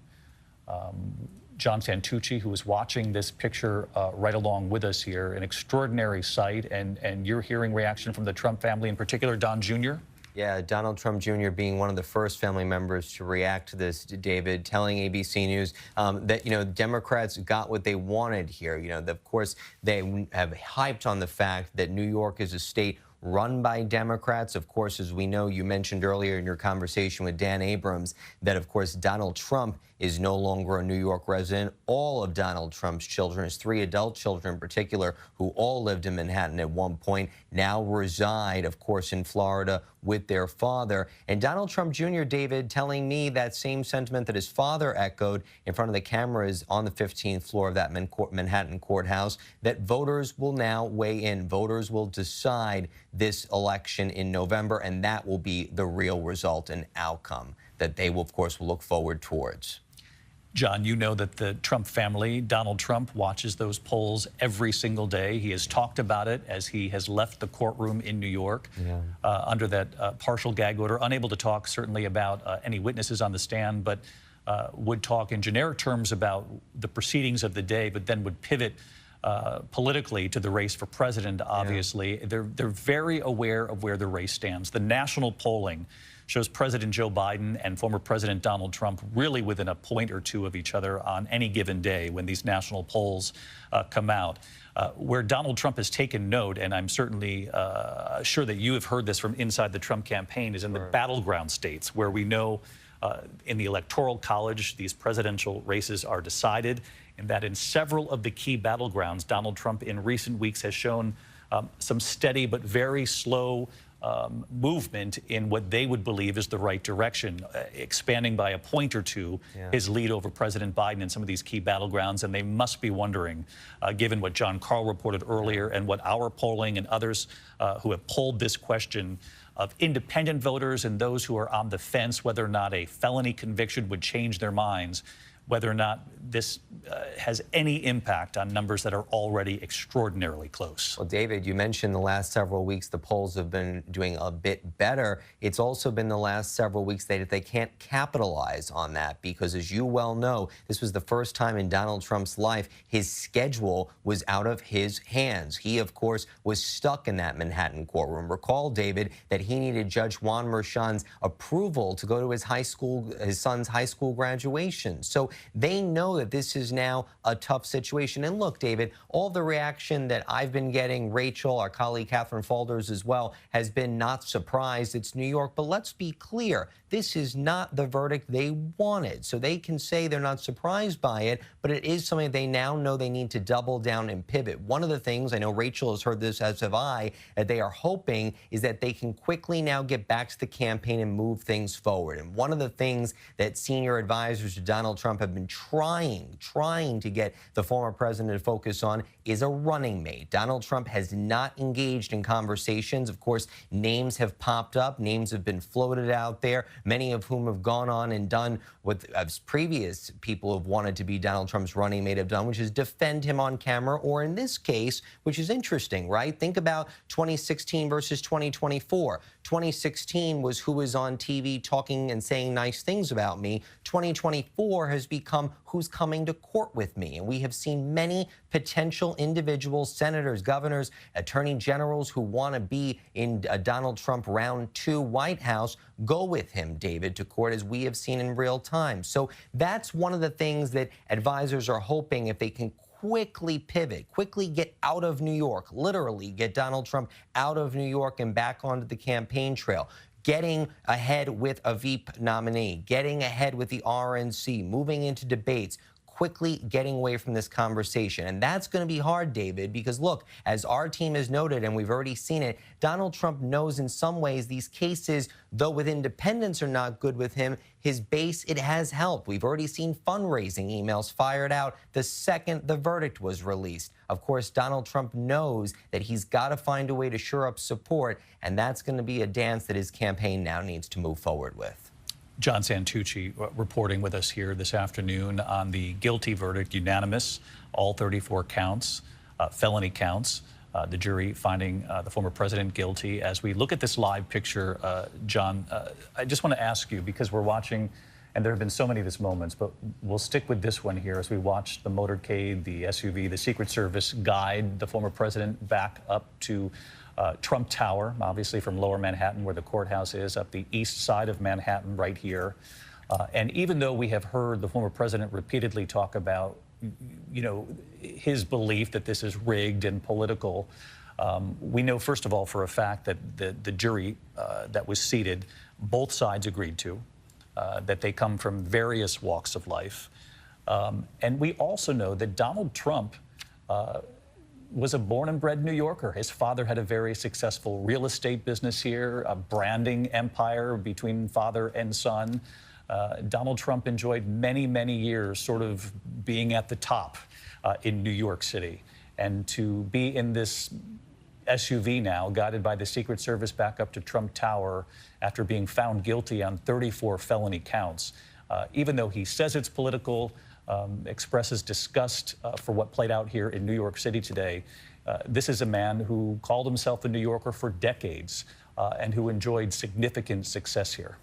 John Santucci, who is watching this picture right along with us here, an extraordinary sight, and you're hearing reaction from the Trump family, in particular Don Jr.? Yeah, Donald Trump Jr. being one of the first family members to react to this, David, telling ABC News that, Democrats got what they wanted here. Of course, they have hyped on the fact that New York is a state run by Democrats. Of course, as we know, you mentioned earlier in your conversation with Dan Abrams that, of course, Donald Trump is no longer a New York resident. All of Donald Trump's children, his 3 adult children in particular, who all lived in Manhattan at one point, now reside, of course, in Florida with their father. And Donald Trump Jr., David, telling me that same sentiment that his father echoed in front of the cameras on the 15th floor of that Manhattan courthouse, that voters will now weigh in. Voters will decide this election in November, and that will be the real result and outcome that they will, of course, look forward towards. John, you know that the Trump family, Donald Trump, watches those polls every single day. He has talked about it as he has left the courtroom in New York under that partial gag order, unable to talk certainly about any witnesses on the stand, but would talk in generic terms about the proceedings of the day, but then would pivot politically to the race for president, obviously. They're very aware of where the race stands. The national polling shows President Joe Biden and former President Donald Trump really within a point or two of each other on any given day when these national polls come out. Where Donald Trump has taken note, and I'm certainly sure that you have heard this from inside the Trump campaign, is in the battleground states where we know in the Electoral College these presidential races are decided, and that in several of the key battlegrounds, Donald Trump in recent weeks has shown some steady but very slow movement in what they would believe is the right direction, expanding by a point or two his lead over President Biden in some of these key battlegrounds. And they must be wondering, given what John Carl reported earlier and what our polling and others who have polled this question of independent voters and those who are on the fence, whether or not a felony conviction would change their minds, whether or not this has any impact on numbers that are already extraordinarily close. Well, David, you mentioned the last several weeks the polls have been doing a bit better. It's also been the last several weeks that they can't capitalize on that because, as you well know, this was the first time in Donald Trump's life his schedule was out of his hands. He, of course, was stuck in that Manhattan courtroom. Recall, David, that he needed Judge Juan Merchan's approval to go to his son's high school graduation. So they know that this is now a tough situation. And look, David, all the reaction that I've been getting, Rachel, our colleague Catherine Falders as well, has been not surprised. It's New York. But let's be clear, this is not the verdict they wanted. So they can say they're not surprised by it, but it is something they now know they need to double down and pivot. One of the things, I know Rachel has heard this, as have I, that they are hoping is that they can quickly now get back to the campaign and move things forward. And one of the things that senior advisors to Donald Trump have been trying to get the former president to focus on is a running mate. Donald Trump has not engaged in conversations. Of course, names have popped up, names have been floated out there, many of whom have gone on and done what previous people have wanted to be Donald Trump's running mate have done, which is defend him on camera, or in this case, which is interesting, right? Think about 2016 versus 2024. 2016 was who was on TV talking and saying nice things about me. 2024 has become who's coming to court with me. And we have seen many potential individuals, senators, governors, attorney generals who want to be in Donald Trump round 2 White House go with him, David, to court, as we have seen in real time. So that's one of the things that advisors are hoping, if they can quickly pivot, quickly get out of New York, literally get Donald Trump out of New York and back onto the campaign trail, getting ahead with a Veep nominee, getting ahead with the RNC, moving into debates, quickly getting away from this conversation. And that's going to be hard, David, because look, as our team has noted, and we've already seen it, Donald Trump knows in some ways these cases, though with independents are not good with him, his base, it has helped. We've already seen fundraising emails fired out the second the verdict was released. Of course, Donald Trump knows that he's got to find a way to shore up support, and that's going to be a dance that his campaign now needs to move forward with. John Santucci reporting with us here this afternoon on the guilty verdict, unanimous, all 34 counts, felony counts. The jury finding the former president guilty. As we look at this live picture, John, I just want to ask you, because we're watching, and there have been so many of these moments, but we'll stick with this one here as we watch the motorcade, the SUV, the Secret Service guide the former president back up to Trump Tower, obviously from Lower Manhattan, where the courthouse is, up the east side of Manhattan right here. And even though we have heard the former president repeatedly talk about, you know, his belief that this is rigged and political, we know, first of all, for a fact that the jury that was seated, both sides agreed to, that they come from various walks of life. And we also know that Donald Trump was a born and bred New Yorker. His father had a very successful real estate business here, a branding empire between father and son. Donald Trump enjoyed many, many years sort of being at the top in New York City. And to be in this SUV now, guided by the Secret Service back up to Trump Tower after being found guilty on 34 felony counts, even though he says it's political, expresses disgust for what played out here in New York City today. This is a man who called himself a New Yorker for decades and who enjoyed significant success here.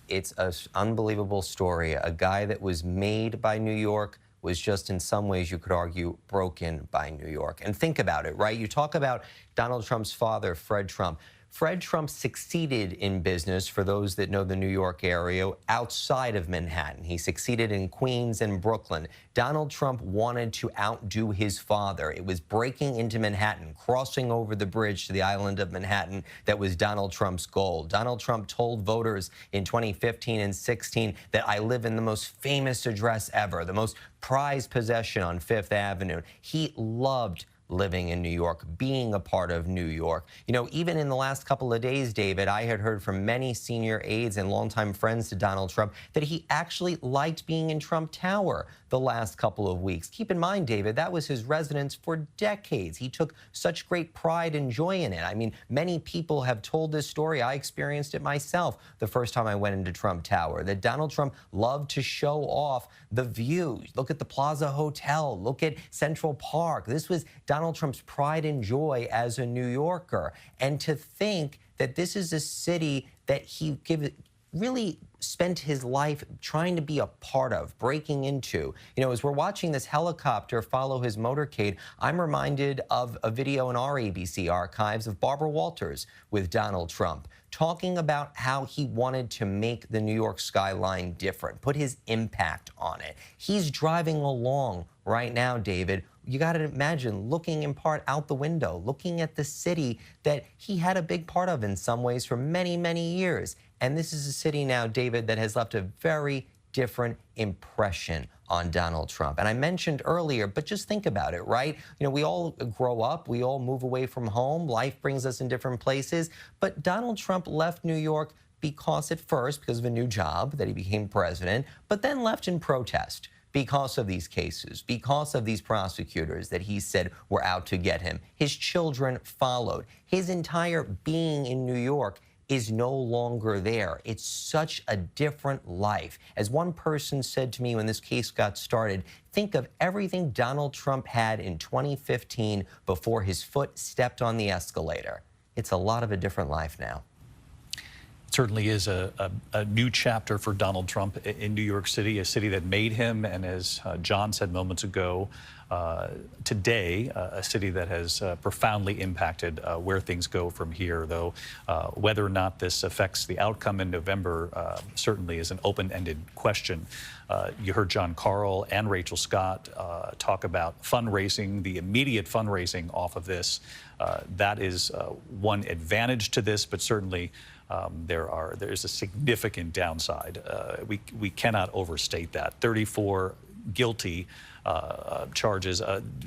It's an unbelievable story. A guy that was made by New York was just, in some ways, you could argue, broken by New York. And think about it, right? You talk about Donald Trump's father, Fred Trump. Fred Trump succeeded in business, for those that know the New York area, outside of Manhattan. He succeeded in Queens and Brooklyn. Donald Trump wanted to outdo his father. It was breaking into Manhattan, crossing over the bridge to the island of Manhattan that was Donald Trump's goal. Donald Trump told voters in 2015 and 16 that I live in the most famous address ever, the most prized possession on Fifth Avenue. He loved living in New York, being a part of New York. You know, even in the last couple of days, David, I had heard from many senior aides and longtime friends to Donald Trump that he actually liked being in Trump Tower the last couple of weeks. Keep in mind, David, that was his residence for decades. He took such great pride and joy in it. I mean, many people have told this story. I experienced it myself the first time I went into Trump Tower, that Donald Trump loved to show off the views. Look at the Plaza Hotel. Look at Central Park. This was Donald Trump's pride and joy as a New Yorker. And to think that this is a city that he really spent his life trying to be a part of, breaking into. You know, as we're watching this helicopter follow his motorcade, I'm reminded of a video in our ABC archives of Barbara Walters with Donald Trump, talking about how he wanted to make the New York skyline different, put his impact on it. He's driving along right now, David. You got to imagine looking in part out the window, looking at the city that he had a big part of in some ways for many, many years. And this is a city now, David, that has left a very different impression on Donald Trump. And I mentioned earlier, but just think about it, right? You know, we all grow up, we all move away from home, life brings us in different places. But Donald Trump left New York because of a new job, that he became president, but then left in protest because of these cases, because of these prosecutors that he said were out to get him. His children followed. His entire being in New York is no longer there. It's such a different life. As one person said to me when this case got started, think of everything Donald Trump had in 2015 before his foot stepped on the escalator. It's a lot of a different life now. Certainly is a new chapter for Donald Trump in New York City, a city that made him, and as John said moments ago, today, a city that has profoundly impacted where things go from here, though whether or not this affects the outcome in November certainly is an open-ended question. You heard John Carl and Rachel Scott talk about fundraising, the immediate fundraising off of this. That is one advantage to this, but certainly there's a significant downside. We cannot overstate that. 34 guilty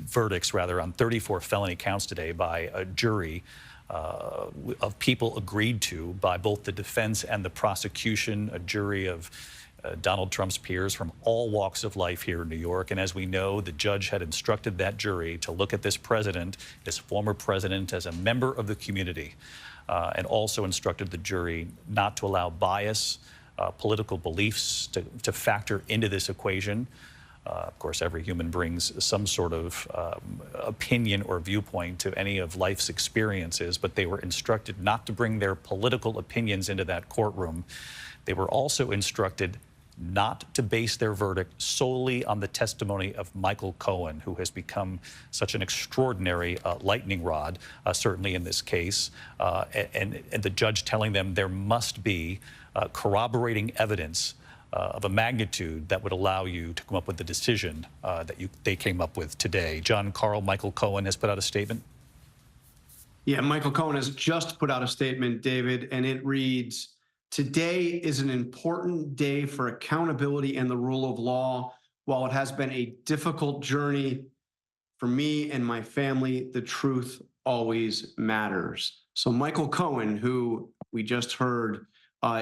verdicts rather, on 34 felony counts today by a jury of people agreed to by both the defense and the prosecution, a jury of Donald Trump's peers from all walks of life here in New York. And as we know, the judge had instructed that jury to look at this president, this former president, as a member of the community, and also instructed the jury not to allow bias, political beliefs to factor into this equation. Of course, every human brings some sort of opinion or viewpoint to any of life's experiences, but they were instructed not to bring their political opinions into that courtroom. They were also instructed not to base their verdict solely on the testimony of Michael Cohen, who has become such an extraordinary lightning rod, certainly in this case, and the judge telling them there must be corroborating evidence of a magnitude that would allow you to come up with the decision that they came up with today. John Carl, Michael Cohen has put out a statement. Yeah, Michael Cohen has just put out a statement, David, and it reads, "Today is an important day for accountability and the rule of law. While it has been a difficult journey for me and my family, the truth always matters." So Michael Cohen, who we just heard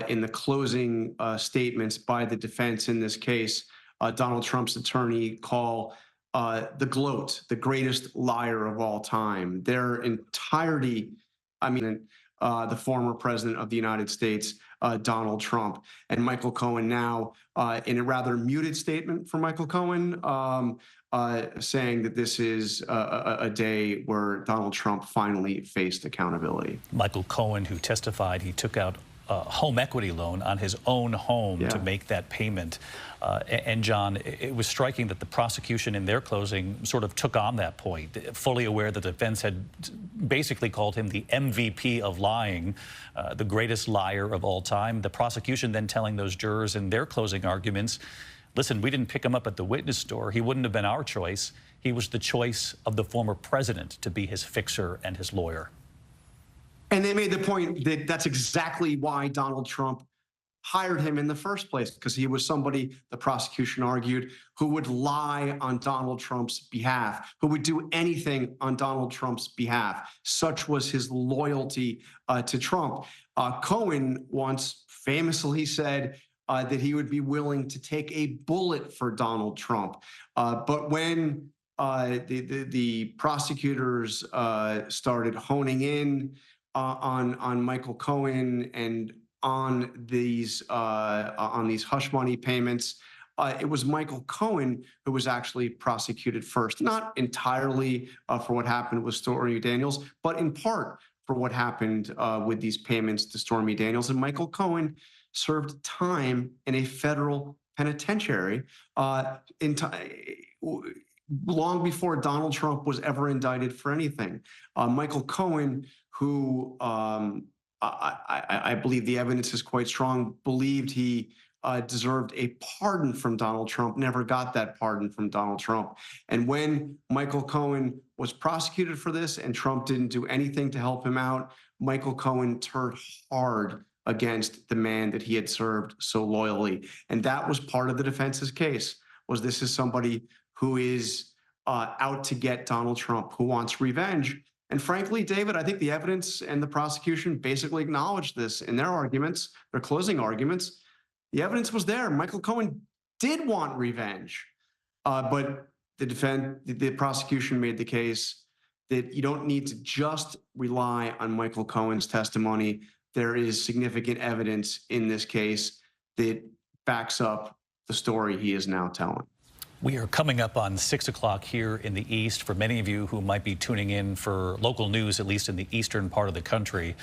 in the closing statements by the defense in this case, Donald Trump's attorney call the gloat, the greatest liar of all time. Their entirety, the former president of the United States, Donald Trump. And Michael Cohen now, in a rather muted statement from Michael Cohen, saying that this is a day where Donald Trump finally faced accountability. Michael Cohen, who testified he took out a home equity loan on his own home to make that payment. And John, it was striking that the prosecution in their closing sort of took on that point, fully aware that the defense had basically called him the MVP of lying, the greatest liar of all time. The prosecution then telling those jurors in their closing arguments, listen, we didn't pick him up at the witness store. He wouldn't have been our choice. He was the choice of the former president to be his fixer and his lawyer. And they made the point that that's exactly why Donald Trump hired him in the first place, because he was somebody, the prosecution argued, who would lie on Donald Trump's behalf, who would do anything on Donald Trump's behalf. Such was his loyalty to Trump. Cohen once famously said that he would be willing to take a bullet for Donald Trump. But when the prosecutors started honing in on Michael Cohen and on these hush money payments, it was Michael Cohen who was actually prosecuted first, not entirely for what happened with Stormy Daniels, but in part for what happened with these payments to Stormy Daniels. And Michael Cohen served time in a federal penitentiary long before Donald Trump was ever indicted for anything. Michael Cohen, who I believe the evidence is quite strong, believed he deserved a pardon from Donald Trump, never got that pardon from Donald Trump. And when Michael Cohen was prosecuted for this and Trump didn't do anything to help him out, Michael Cohen turned hard against the man that he had served so loyally. And that was part of the defense's case, was this is somebody who is out to get Donald Trump, who wants revenge. And frankly, David, I think the evidence and the prosecution basically acknowledged this in their arguments, their closing arguments. The evidence was there. Michael Cohen did want revenge, but the prosecution made the case that you don't need to just rely on Michael Cohen's testimony. There is significant evidence in this case that backs up the story he is now telling. We are coming up on 6 o'clock here in the East. For many of you who might be tuning in for local news, at least in the eastern part of the country,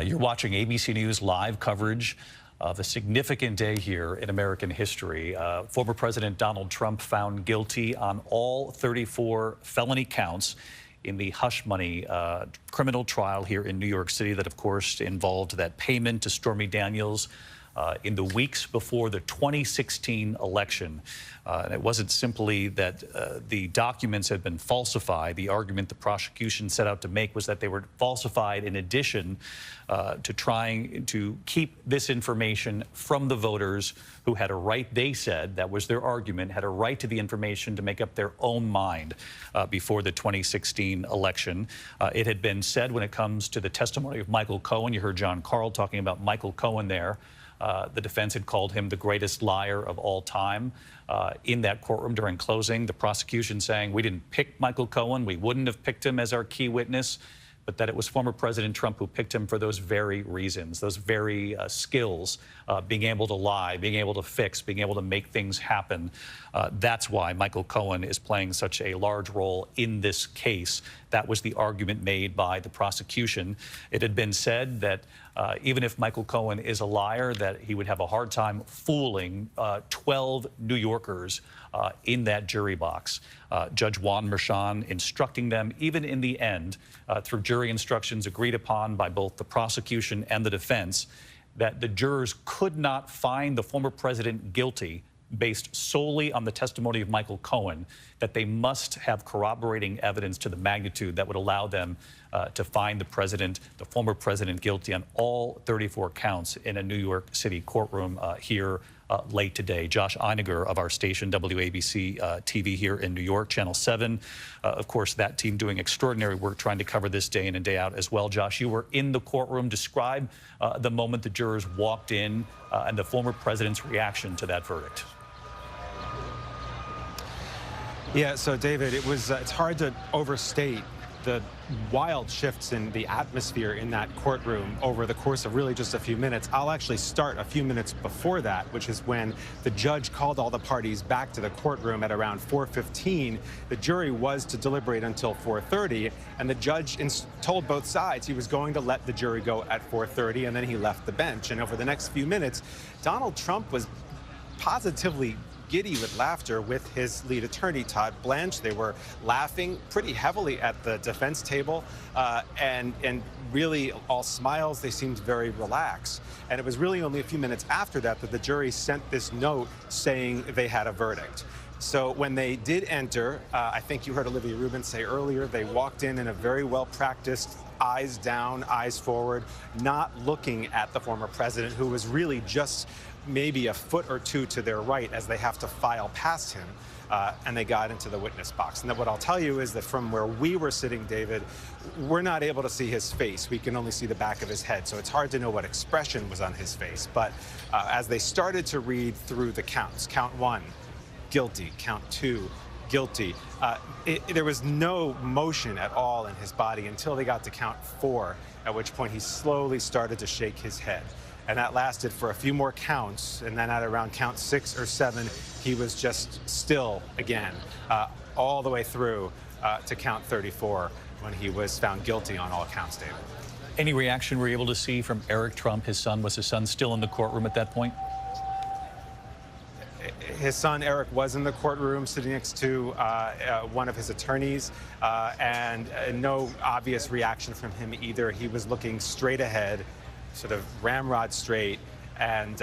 you're watching ABC News live coverage of a significant day here in American history. Former President Donald Trump found guilty on all 34 felony counts in the hush money criminal trial here in New York City that, of course, involved that payment to Stormy Daniels in the weeks before the 2016 election. And it wasn't simply that the documents had been falsified. The argument the prosecution set out to make was that they were falsified in addition to trying to keep this information from the voters who had a right, they said, that was their argument, had a right to the information to make up their own mind before the 2016 election. It had been said when it comes to the testimony of Michael Cohen, you heard John Carl talking about Michael Cohen there. The defense had called him the greatest liar of all time in that courtroom during closing. The prosecution saying we didn't pick Michael Cohen, we wouldn't have picked him as our key witness, but that it was former President Trump who picked him for those very reasons, those very skills, being able to lie, being able to fix, being able to make things happen. That's why Michael Cohen is playing such a large role in this case. That was the argument made by the prosecution. It had been said that even if Michael Cohen is a liar, that he would have a hard time fooling 12 New Yorkers in that jury box. Judge Juan Merchan instructing them, even in the end, through jury instructions agreed upon by both the prosecution and the defense, that the jurors could not find the former president guilty based solely on the testimony of Michael Cohen, that they must have corroborating evidence to the magnitude that would allow them to find the former president guilty on all 34 counts in a New York City courtroom here late today. Josh Einiger of our station, WABC TV here in New York, Channel 7. Of course, that team doing extraordinary work trying to cover this day in and day out as well. Josh, you were in the courtroom. Describe the moment the jurors walked in and the former president's reaction to that verdict. Yeah, so David, it's hard to overstate the wild shifts in the atmosphere in that courtroom over the course of really just a few minutes. I'll actually start a few minutes before that, which is when the judge called all the parties back to the courtroom at around 4:15. The jury was to deliberate until 4:30, and the judge told both sides he was going to let the jury go at 4:30, and then he left the bench. And over the next few minutes, Donald Trump was positively giddy with laughter with his lead attorney, Todd Blanche. They were laughing pretty heavily at the defense table and really all smiles. They seemed very relaxed. And it was really only a few minutes after that that the jury sent this note saying they had a verdict. So when they did enter, I think you heard Olivia Rubin say earlier, they walked in a very well-practiced, eyes down, eyes forward, not looking at the former president, who was really just maybe a foot or two to their right as they have to file past him. And they got into the witness box. And then what I'll tell you is that from where we were sitting, David, we're not able to see his face. We can only see the back of his head. So it's hard to know what expression was on his face. But as they started to read through the counts, count 1, guilty, count 2, guilty, there was no motion at all in his body until they got to count 4, at which point he slowly started to shake his head. And that lasted for a few more counts, and then at around count 6 or 7, he was just still again, all the way through to count 34 when he was found guilty on all counts, David. Any reaction were you able to see from Eric Trump, his son? Was his son still in the courtroom at that point? His son, Eric, was in the courtroom sitting next to one of his attorneys, and no obvious reaction from him either. He was looking straight ahead, sort of ramrod straight, and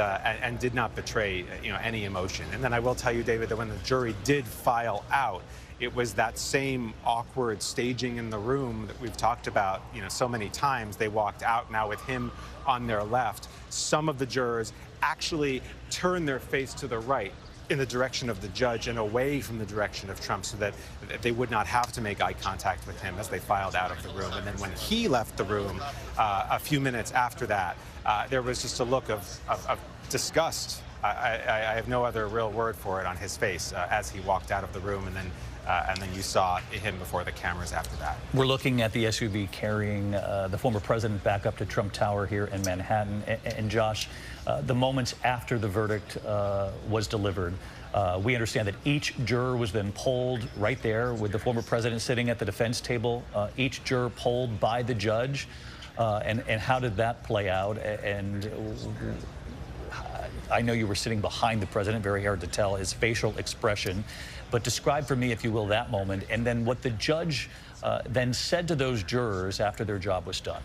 did not betray any emotion. And then I will tell you, David, that when the jury did file out, it was that same awkward staging in the room that we've talked about so many times. They walked out now with him on their left. Some of the jurors actually turned their face to the right in the direction of the judge and away from the direction of Trump so that they would not have to make eye contact with him as they filed out of the room. And then when he left the room a few minutes after that, there was just a look of disgust. I have no other real word for it on his face as he walked out of the room, and then you saw him before the cameras after that. We're looking at the SUV carrying the former president back up to Trump Tower here in Manhattan. And Josh, the moments after the verdict was delivered, we understand that each juror was then polled right there with the former president sitting at the defense table, each juror polled by the judge. And how did that play out? And I know you were sitting behind the president, very hard to tell his facial expression, but describe for me, if you will, that moment, and then what the judge then said to those jurors after their job was done.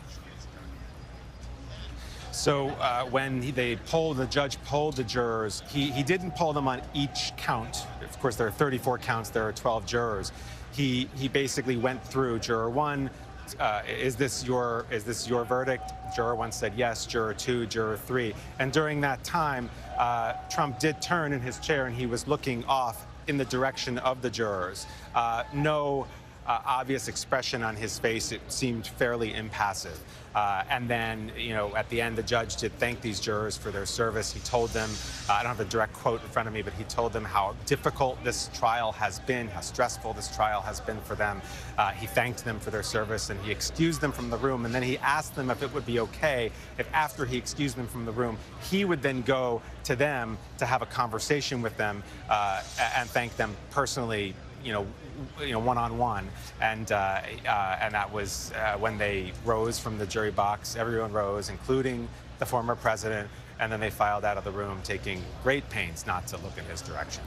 So when the judge polled the jurors, he didn't poll them on each count. Of course, there are 34 counts, there are 12 jurors. He basically went through juror 1, is this your verdict? Juror 1 said yes, juror 2, juror 3. And during that time, Trump did turn in his chair and he was looking off in the direction of the jurors. No obvious expression on his face. It seemed fairly impassive. And then, at the end, the judge did thank these jurors for their service. He told them, I don't have a direct quote in front of me, but he told them how difficult this trial has been, how stressful this trial has been for them. He thanked them for their service, and he excused them from the room. And then he asked them if it would be okay if after he excused them from the room, he would then go to them to have a conversation with them and thank them personally, one-on-one, and that was when they rose from the jury box. Everyone rose, including the former president, and then they filed out of the room, taking great pains not to look in his direction.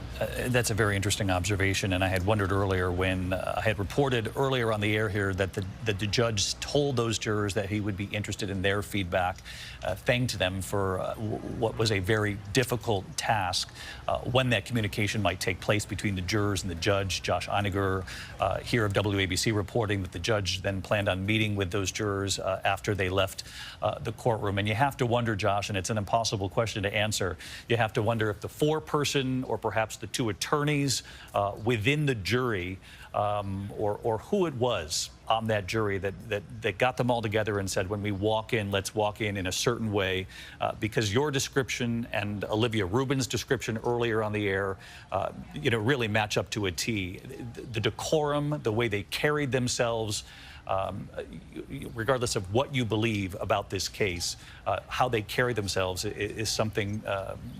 That's a very interesting observation, and I had wondered earlier when I had reported earlier on the air here that the judge told those jurors that he would be interested in their feedback, thanked them for what was a very difficult task, when that communication might take place between the jurors and the judge. Josh Einiger here of WABC reporting that the judge then planned on meeting with those jurors after they left the courtroom. And you have to wonder, Josh, and it's an impossible question to answer, you have to wonder if the foreperson or perhaps the 2 attorneys within the jury or who it was on that jury that got them all together and said, when we walk in, let's walk in a certain way, because your description and Olivia Rubin's description earlier on the air, really match up to a T. The decorum, the way they carried themselves, regardless of what you believe about this case, how they carry themselves is something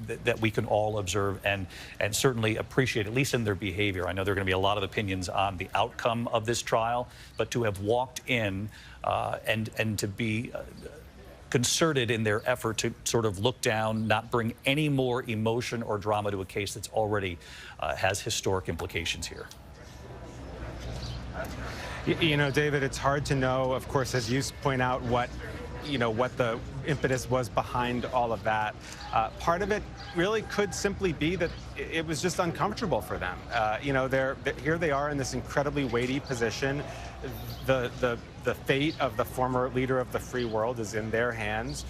that we can all observe and certainly appreciate, at least in their behavior. I know there are going to be a lot of opinions on the outcome of this trial, but to have walked in and to be concerted in their effort to sort of look down, not bring any more emotion or drama to a case that's already has historic implications here. David, it's hard to know, of course, as you point out, what impetus was behind all of that. Part of it really could simply be that it was just uncomfortable for them. You know, here they are in this incredibly weighty position. The fate of the former leader of the free world is in their hands.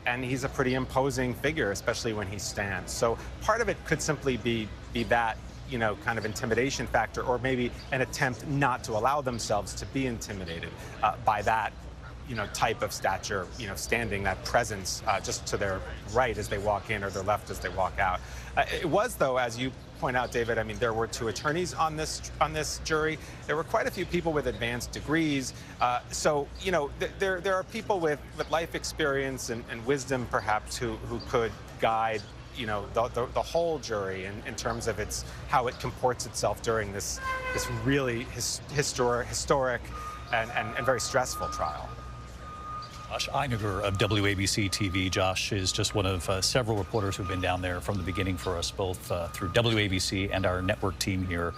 And he's a pretty imposing figure, especially when he stands. So part of it could simply be that, you know, kind of intimidation factor, or maybe an attempt not to allow themselves to be intimidated by that, you know, type of stature, you know, standing, that presence just to their right as they walk in or their left as they walk out. It was, though, as you point out, David, I mean, there were 2 attorneys on this jury. There were quite a few people with advanced degrees. So, you know, there are people with life experience and wisdom, perhaps, who could guide, you know, the whole jury in terms of how it comports itself during this really historic and very stressful trial. Josh Einiger of WABC TV. Josh is just one of several reporters who've been down there from the beginning for us, both through WABC and our network team here,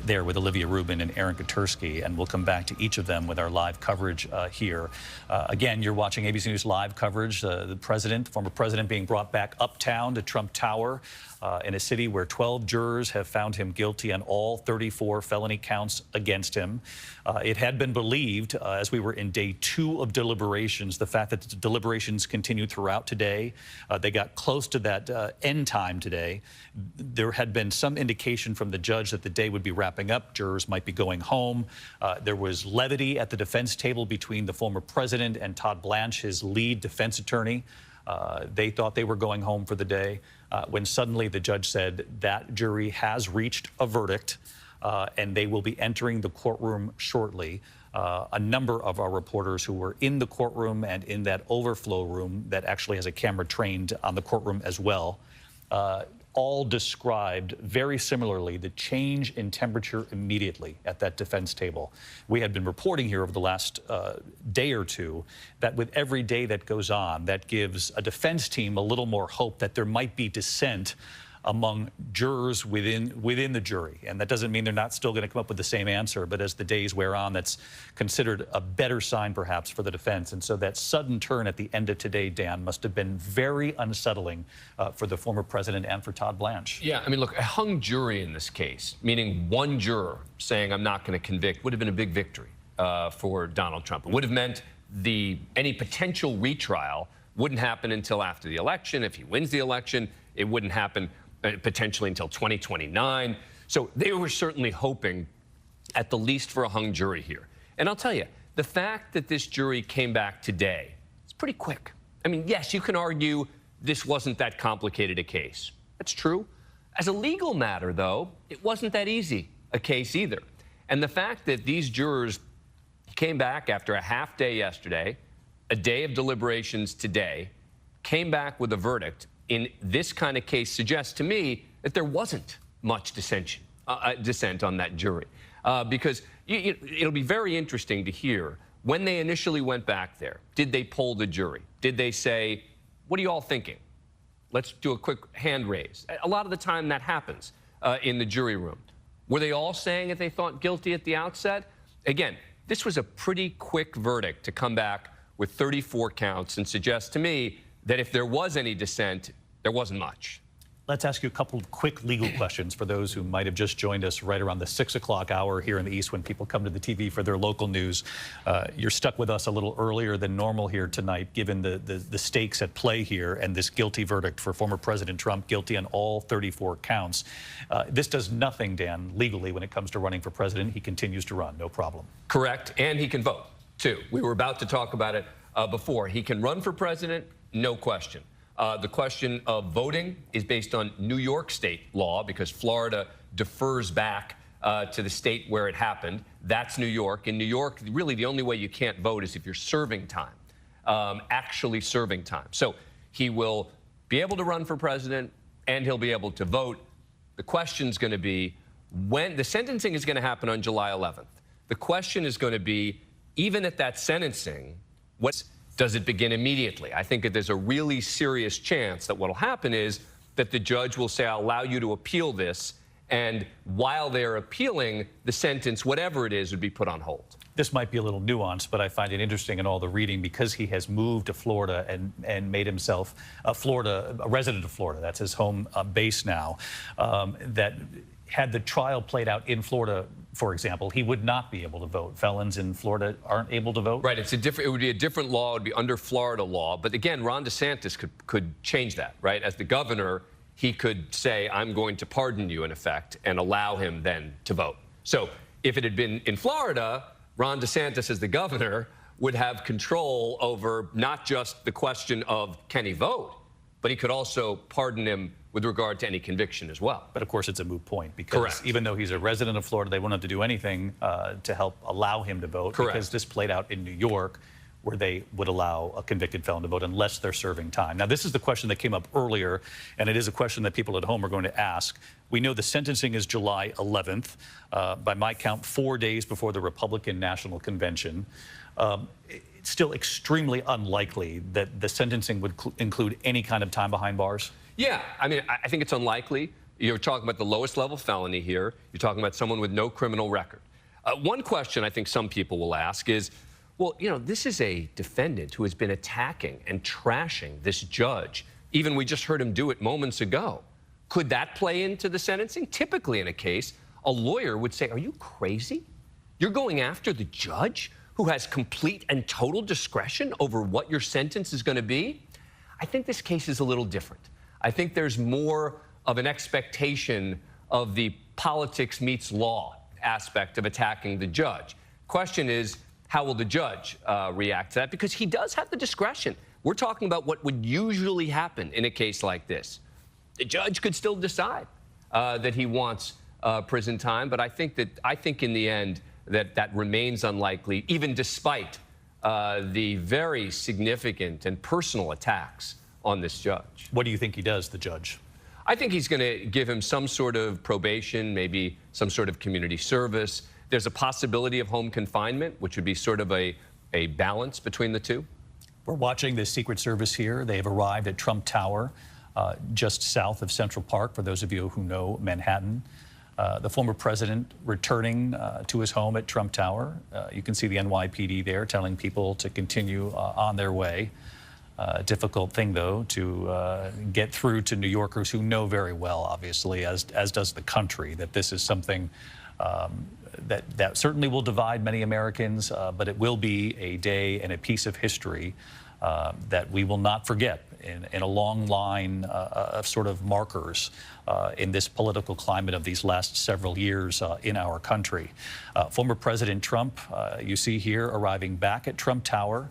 there with Olivia Rubin and Aaron Kotursky, and we'll come back to each of them with our live coverage here. Again, you're watching ABC News live coverage. The former president being brought back uptown to Trump Tower in a city where 12 jurors have found him guilty on all 34 felony counts against him. It had been believed, as we were in day 2 of deliberations, the fact that the deliberations continued throughout today. They got close to that end time today. There had been some indication from the judge that the day would be wrapping up. Jurors might be going home. There was levity at the defense table between the former president and Todd Blanche, his lead defense attorney. They thought they were going home for the day when suddenly the judge said that jury has reached a verdict and they will be entering the courtroom shortly. A number of our reporters who were in the courtroom and in that overflow room that actually has a camera trained on the courtroom as well, all described very similarly the change in temperature immediately at that defense table. We had been reporting here over the last day or two that with every day that goes on, that gives a defense team a little more hope that there might be dissent among jurors within the jury. And that doesn't mean they're not still going to come up with the same answer, but as the days wear on, that's considered a better sign perhaps for the defense. And so that sudden turn at the end of today, Dan, must have been very unsettling for the former president and for Todd Blanche. Yeah, I mean, look, a hung jury in this case, meaning one juror saying I'm not going to convict, would have been a big victory for Donald Trump. It would have meant any potential retrial wouldn't happen until after the election. If he wins the election, it wouldn't happen potentially until 2029. So they were certainly hoping at the least for a hung jury here. And I'll tell you, the fact that this jury came back today, it's pretty quick. I mean, yes, you can argue this wasn't that complicated a case. That's true. As a legal matter, though, it wasn't that easy a case either. And the fact that these jurors came back after a half day yesterday, a day of deliberations today, came back with a verdict in this kind of case suggests to me that there wasn't much dissent on that jury. Because it'll be very interesting to hear when they initially went back there. Did they poll the jury? Did they say, what are you all thinking? Let's do a quick hand raise. A lot of the time that happens in the jury room. Were they all saying that they thought guilty at the outset? Again, this was a pretty quick verdict to come back with 34 counts and suggest to me that if there was any dissent, there wasn't much. Let's ask you a couple of quick legal questions for those who might have just joined us right around the 6 o'clock hour here in the East when people come to the TV for their local news. You're stuck with us a little earlier than normal here tonight, given the stakes at play here and this guilty verdict for former President Trump, guilty on all 34 counts. This does nothing, Dan, legally when it comes to running for president. He continues to run, no problem. Correct, and he can vote, too. We were about to talk about it before. He can run for president. No question. The question of voting is based on New York state law because Florida defers back to the state where it happened. That's New York. In New York, really the only way you can't vote is if you're serving time, actually serving time. So he will be able to run for president and he'll be able to vote. The question is going to be when the sentencing is going to happen on July 11th. The question is going to be, even at that sentencing, does it begin immediately? I think that there's a really serious chance that what will happen is that the judge will say, I'll allow you to appeal this, and while they're appealing, the sentence, whatever it is, would be put on hold. this might be a little nuanced, but I find it interesting in all the reading because he has moved to Florida and made himself a resident of Florida. That's his home base now. That had the trial played out in Florida, for example, he would not be able to vote. Felons in Florida aren't able to vote. Right. It would be a different law. It would be under Florida law. But again, Ron DeSantis could change that, right? As the governor, he could say, I'm going to pardon you, in effect, and allow him then to vote. So if it had been in Florida, Ron DeSantis, as the governor, would have control over not just the question of can he vote, but he could also pardon him with regard to any conviction as well. But of course, it's a moot point because Correct. Even though he's a resident of Florida, they won't have to do anything to help allow him to vote. Correct. Because this played out in New York, where they would allow a convicted felon to vote unless they're serving time. Now, this is the question that came up earlier, and it is a question that people at home are going to ask. We know the sentencing is July 11th, by my count, 4 days before the Republican National Convention. It's still extremely unlikely that the sentencing would include any kind of time behind bars. Yeah, I mean, I think it's unlikely. You're talking about the lowest level felony here. You're talking about someone with no criminal record. One question I think some people will ask is, well, you know, this is a defendant who has been attacking and trashing this judge. Even we just heard him do it moments ago. Could that play into the sentencing? Typically in a case, a lawyer would say, are you crazy? You're going after the judge who has complete and total discretion over what your sentence is going to be? I think this case is a little different. I think there's more of an expectation of the politics meets law aspect of attacking the judge. Question is, how will the judge react to that? Because he does have the discretion. We're talking about what would usually happen in a case like this. The judge could still decide that he wants prison time, but I think in the end that remains unlikely, even despite the very significant and personal attacks on this judge. What do you think he does, the judge? I think he's going to give him some sort of probation, maybe some sort of community service. There's a possibility of home confinement, which would be sort of a balance between the two. We're watching the Secret Service here. They have arrived at Trump Tower, just south of Central Park, for those of you who know Manhattan. The former president returning to his home at Trump Tower. You can see the NYPD there telling people to continue on their way. Difficult thing, though, to get through to New Yorkers who know very well, obviously, as does the country, that this is something that certainly will divide many Americans, but it will be a day and a piece of history that we will not forget in a long line of sort of markers in this political climate of these last several years in our country. Former President Trump, you see here, arriving back at Trump Tower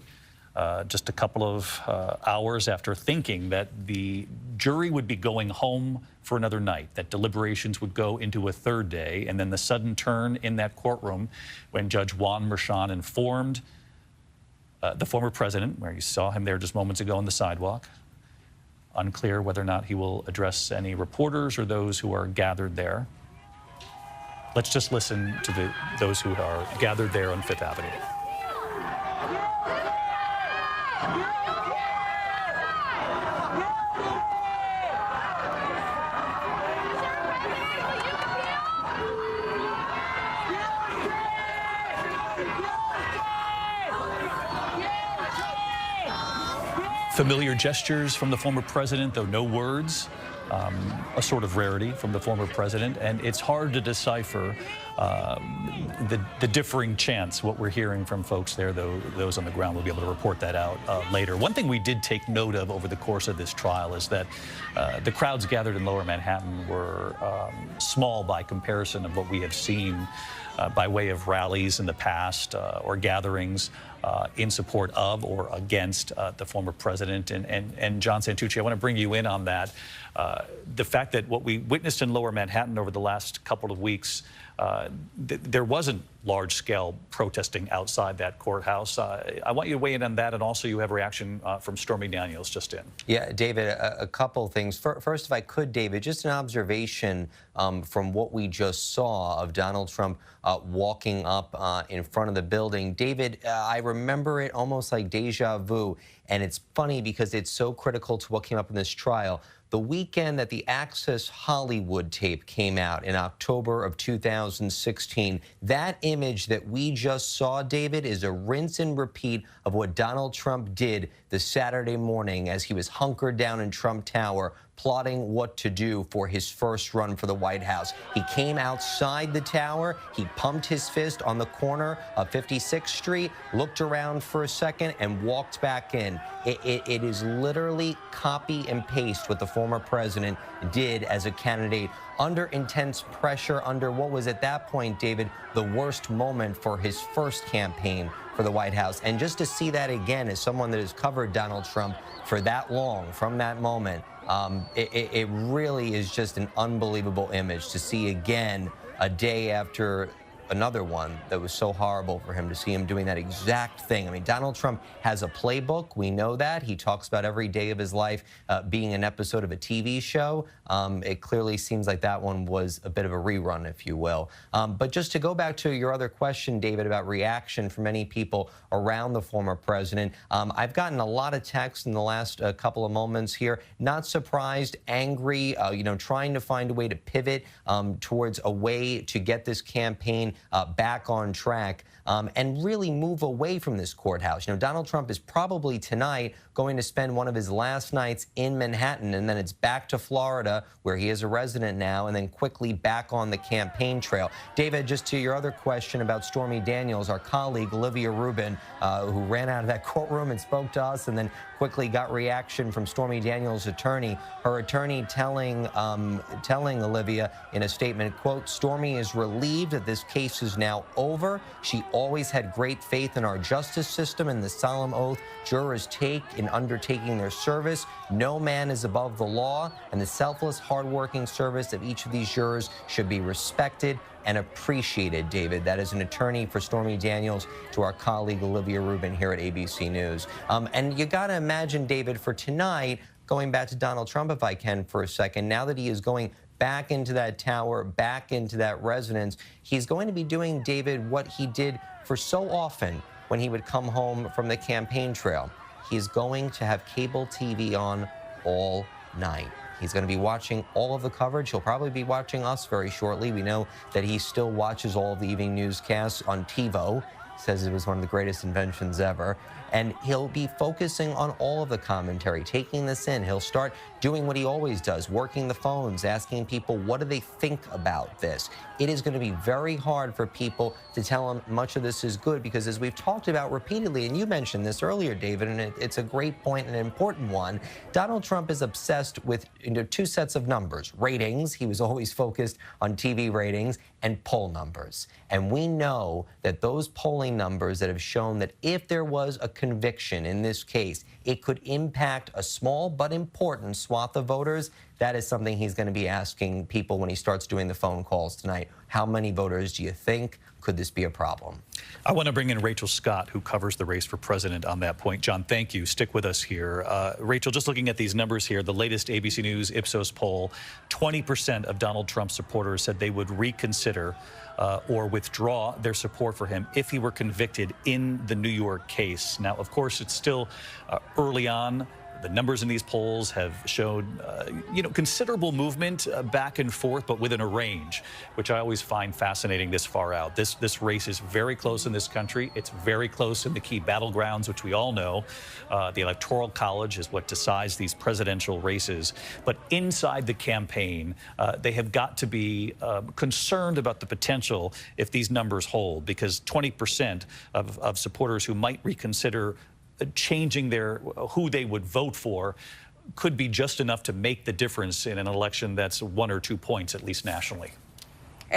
just a couple of hours after thinking that the jury would be going home for another night, that deliberations would go into a third day, and then the sudden turn in that courtroom when Judge Juan Merchan informed the former president, where you saw him there just moments ago on the sidewalk. Unclear whether or not he will address any reporters or those who are gathered there. Let's just listen to those who are gathered there on Fifth Avenue. Familiar gestures from the former president, though no words. A sort of rarity from the former president, and it's hard to decipher the differing chants. What we're hearing from folks there, though, those on the ground will be able to report that out later. One thing we did take note of over the course of this trial is that the crowds gathered in Lower Manhattan were small by comparison of what we have seen by way of rallies in the past or gatherings in support of or against the former president. And John Santucci, I want to bring you in on that. The fact that what we witnessed in Lower Manhattan over the last couple of weeks, there wasn't large-scale protesting outside that courthouse. I want you to weigh in on that, and also you have a reaction from Stormy Daniels just in. Yeah, David, a couple things. First, if I could, David, just an observation from what we just saw of Donald Trump walking up in front of the building. David, I remember it almost like deja vu, and it's funny because it's so critical to what came up in this trial. the weekend that the Access Hollywood tape came out in October of 2016, that image that we just saw, David, is a rinse and repeat of what Donald Trump did the Saturday morning as he was hunkered down in Trump Tower, plotting what to do for his first run for the White House. He came outside the tower, he pumped his fist on the corner of 56th Street, looked around for a second, and walked back in. It is literally copy and paste what the former president did as a candidate under intense pressure, under what was at that point, David, the worst moment for his first campaign for the White House. And just to see that again as someone that has covered Donald Trump for that long, from that moment, it really is just an unbelievable image to see again a day after another one that was so horrible for him, to see him doing that exact thing. I mean, Donald Trump has a playbook. We know that. He talks about every day of his life being an episode of a TV show. It clearly seems like that one was a bit of a rerun, if you will. But just to go back to your other question, David, about reaction from many people around the former president, I've gotten a lot of texts in the last couple of moments here. Not surprised, angry, trying to find a way to pivot towards a way to get this campaign back on track and really move away from this courthouse. Donald Trump is probably tonight going to spend one of his last nights in Manhattan, and then it's back to Florida, where he is a resident now, and then quickly back on the campaign trail. David, just to your other question about Stormy Daniels, our colleague Olivia Rubin, who ran out of that courtroom and spoke to us, and then quickly got reaction from Stormy Daniels' attorney. Her attorney telling Olivia in a statement, quote, "Stormy is relieved that this case is now over. She always had great faith in our justice system and the solemn oath jurors take in undertaking their service. No man is above the law, and the selfless, hardworking service of each of these jurors should be respected and appreciated." David, that is an attorney for Stormy Daniels to our colleague Olivia Rubin here at ABC News. And you got to imagine, David, for tonight, going back to Donald Trump, if I can for a second, now that he is going back into that tower, back into that residence, he's going to be doing, David, what he did for so often when he would come home from the campaign trail. He's going to have cable TV on all night. He's going to be watching all of the coverage. He'll probably be watching us very shortly. We know that he still watches all of the evening newscasts on TiVo. Says it was one of the greatest inventions ever. And he'll be focusing on all of the commentary, taking this in. He'll start doing what he always does, working the phones, asking people, what do they think about this? It is going to be very hard for people to tell him much of this is good, because as we've talked about repeatedly, and you mentioned this earlier, David, and it's a great point and an important one, Donald Trump is obsessed with two sets of numbers. Ratings, he was always focused on TV ratings, and poll numbers. And we know that those polling numbers that have shown that if there was a conviction in this case, it could impact a small but important swath of voters. That is something he's going to be asking people when he starts doing the phone calls tonight. How many voters do you think? Could this be a problem? I want to bring in Rachel Scott, who covers the race for president on that point. John, thank you. Stick with us here. Rachel, just looking at these numbers here, the latest ABC News Ipsos poll, 20% of Donald Trump supporters said they would reconsider or withdraw their support for him if he were convicted in the New York case. Now, of course, it's still early on. The numbers in these polls have showed, considerable movement back and forth, but within a range, which I always find fascinating this far out. This race is very close in this country. It's very close in the key battlegrounds, which we all know. The Electoral College is what decides these presidential races. But inside the campaign, they have got to be concerned about the potential if these numbers hold, because 20% of supporters who might reconsider changing who they would vote for could be just enough to make the difference in an election that's 1 or 2 points, at least nationally.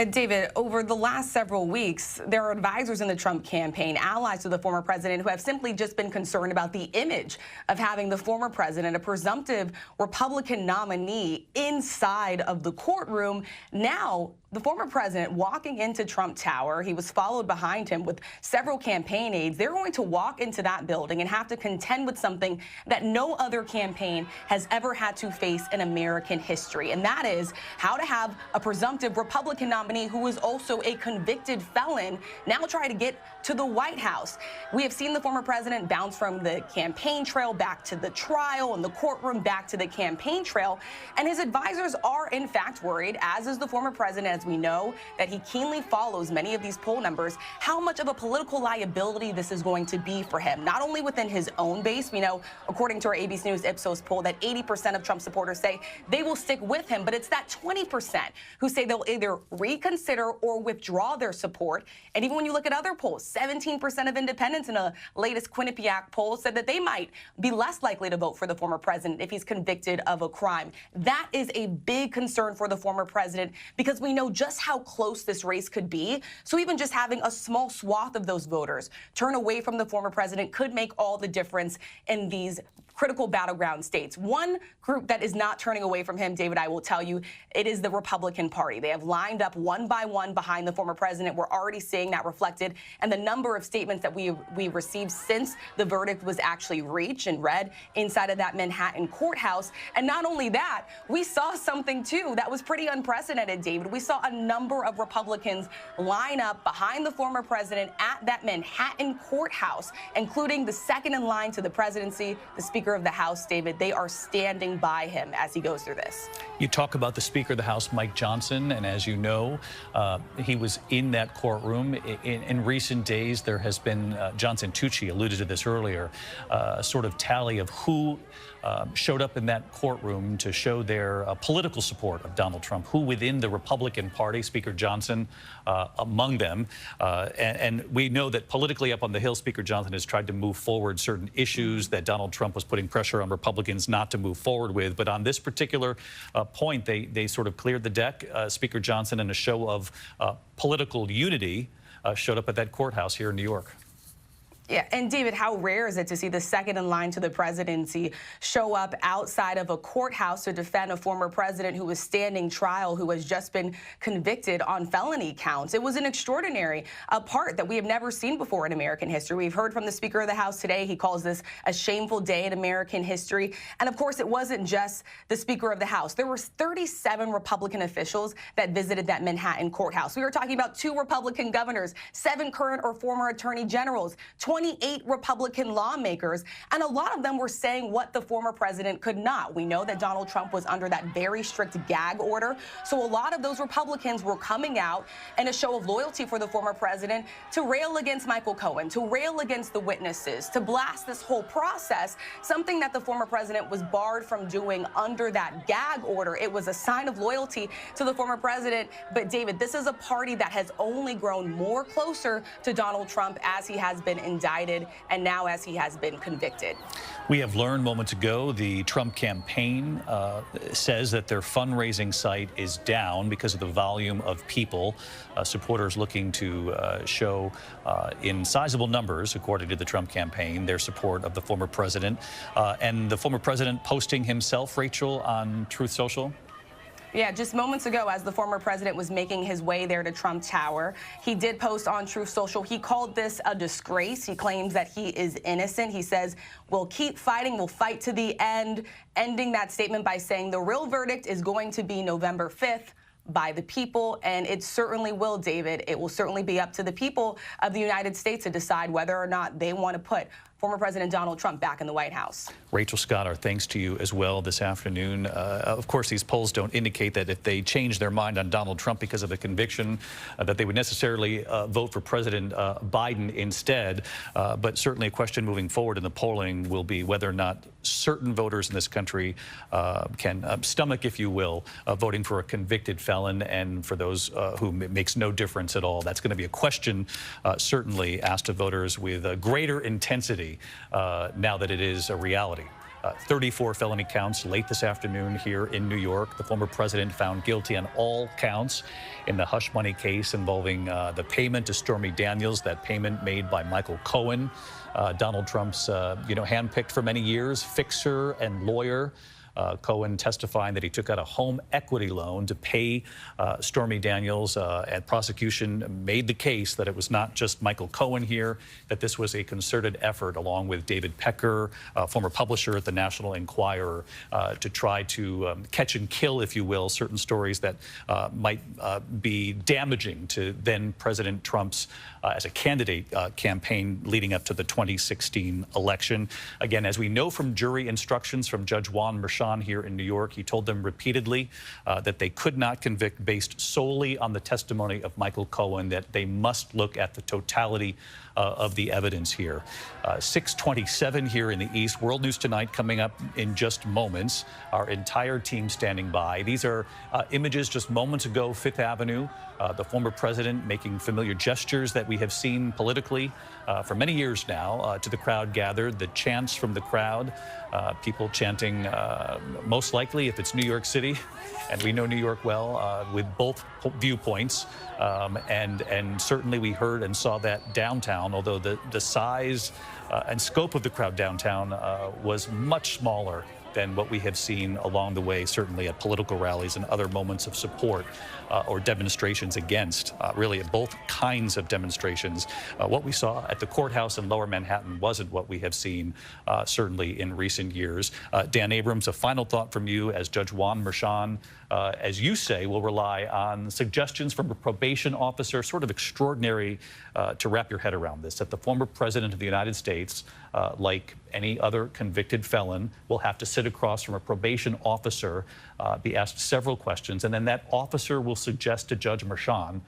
David, over the last several weeks, there are advisors in the Trump campaign, allies to the former president, who have simply just been concerned about the image of having the former president, a presumptive Republican nominee, inside of the courtroom. Now, the former president walking into Trump Tower, he was followed behind him with several campaign aides. They're going to walk into that building and have to contend with something that no other campaign has ever had to face in American history. And that is how to have a presumptive Republican nominee who is also a convicted felon now try to get to the White House. We have seen the former president bounce from the campaign trail back to the trial and the courtroom back to the campaign trail. And his advisors are in fact worried, as is the former president, as we know, that he keenly follows many of these poll numbers, how much of a political liability this is going to be for him, not only within his own base. We know, according to our ABC News Ipsos poll, that 80% of Trump supporters say they will stick with him, but it's that 20% who say they'll either reconsider or withdraw their support. And even when you look at other polls, 17% of independents in a latest Quinnipiac poll said that they might be less likely to vote for the former president if he's convicted of a crime. That is a big concern for the former president, because we know just how close this race could be. So even just having a small swath of those voters turn away from the former president could make all the difference in these critical battleground states. One group that is not turning away from him, David, I will tell you, it is the Republican Party. They have lined up one by one behind the former president. We're already seeing that reflected in the number of statements that we received since the verdict was actually reached and read inside of that Manhattan courthouse. And not only that, we saw something too that was pretty unprecedented, David. We saw a number of Republicans line up behind the former president at that Manhattan courthouse, including the second in line to the presidency, the Speaker of the House, David. They are standing by him as he goes through this. You talk about the Speaker of the House, Mike Johnson, and as you know, he was in that courtroom. In recent days, there has been, Johnson Tucci alluded to this earlier, a sort of tally of who showed up in that courtroom to show their political support of Donald Trump, who within the Republican Party, Speaker Johnson among them. And we know that politically up on the Hill, Speaker Johnson has tried to move forward certain issues that Donald Trump was putting pressure on Republicans not to move forward with. But on this particular point, they sort of cleared the deck. Speaker Johnson, in a show of political unity, showed up at that courthouse here in New York. Yeah, and David, how rare is it to see the second in line to the presidency show up outside of a courthouse to defend a former president who was standing trial, who has just been convicted on felony counts? It was an extraordinary part that we have never seen before in American history. We've heard from the Speaker of the House today. He calls this a shameful day in American history. And of course, it wasn't just the Speaker of the House. There were 37 Republican officials that visited that Manhattan courthouse. We were talking about 2 Republican governors, 7 current or former attorney generals, 28 Republican lawmakers, and a lot of them were saying what the former president could not. We know that Donald Trump was under that very strict gag order, so a lot of those Republicans were coming out in a show of loyalty for the former president to rail against Michael Cohen, to rail against the witnesses, to blast this whole process, something that the former president was barred from doing under that gag order. It was a sign of loyalty to the former president. But David, this is a party that has only grown more closer to Donald Trump as he has been indicted and now as he has been convicted. We have learned moments ago the Trump campaign says that their fundraising site is down because of the volume of people, supporters looking to show in sizable numbers, according to the Trump campaign, their support of the former president. And the former president posting himself, Rachel, on Truth Social. Yeah, just moments ago, as the former president was making his way there to Trump Tower, he did post on Truth Social. He called this a disgrace. He claims that he is innocent. He says, "We'll keep fighting. We'll fight to the end," ending that statement by saying the real verdict is going to be November 5th. By the people, and it certainly will, David. It will certainly be up to the people of the United States to decide whether or not they want to put former President Donald Trump back in the White House. Rachel Scott, our thanks to you as well this afternoon. Of course, these polls don't indicate that if they change their mind on Donald Trump because of the conviction, that they would necessarily vote for President Biden instead. But certainly a question moving forward in the polling will be whether or not certain voters in this country can stomach, if you will, voting for a convicted felon, and for those whom it makes no difference at all. That's going to be a question certainly asked of voters with greater intensity now that it is a reality. 34 felony counts late this afternoon here in New York. The former president found guilty on all counts in the hush money case involving the payment to Stormy Daniels, that payment made by Michael Cohen, Donald Trump's, handpicked for many years, fixer and lawyer. Cohen testifying that he took out a home equity loan to pay Stormy Daniels, and prosecution made the case that it was not just Michael Cohen here, that this was a concerted effort along with David Pecker, former publisher at the National Enquirer, to try to catch and kill, if you will, certain stories that might be damaging to then President Trump's, as a candidate, campaign leading up to the 2016 election. Again, as we know from jury instructions from Judge Juan Merchan here in New York, he told them repeatedly that they could not convict based solely on the testimony of Michael Cohen, that they must look at the totality of the evidence here. 6:27 here in the East. World News Tonight coming up in just moments. Our entire team standing by. These are images just moments ago, Fifth Avenue. The former president making familiar gestures that we have seen politically for many years now to the crowd gathered. The chants from the crowd, people chanting, most likely, if it's New York City, and we know New York well, with both viewpoints. And certainly we heard and saw that downtown, although the size and scope of the crowd downtown was much smaller than what we have seen along the way, certainly at political rallies and other moments of support or demonstrations against, really both kinds of demonstrations. What we saw at the courthouse in Lower Manhattan wasn't what we have seen certainly in recent years. Dan Abrams, a final thought from you as Judge Juan Merchan, as you say, will rely on suggestions from a probation officer, sort of extraordinary to wrap your head around this, that the former president of the United States, like any other convicted felon, will have to sit across from a probation officer, be asked several questions, and then that officer will suggest to Judge Merchan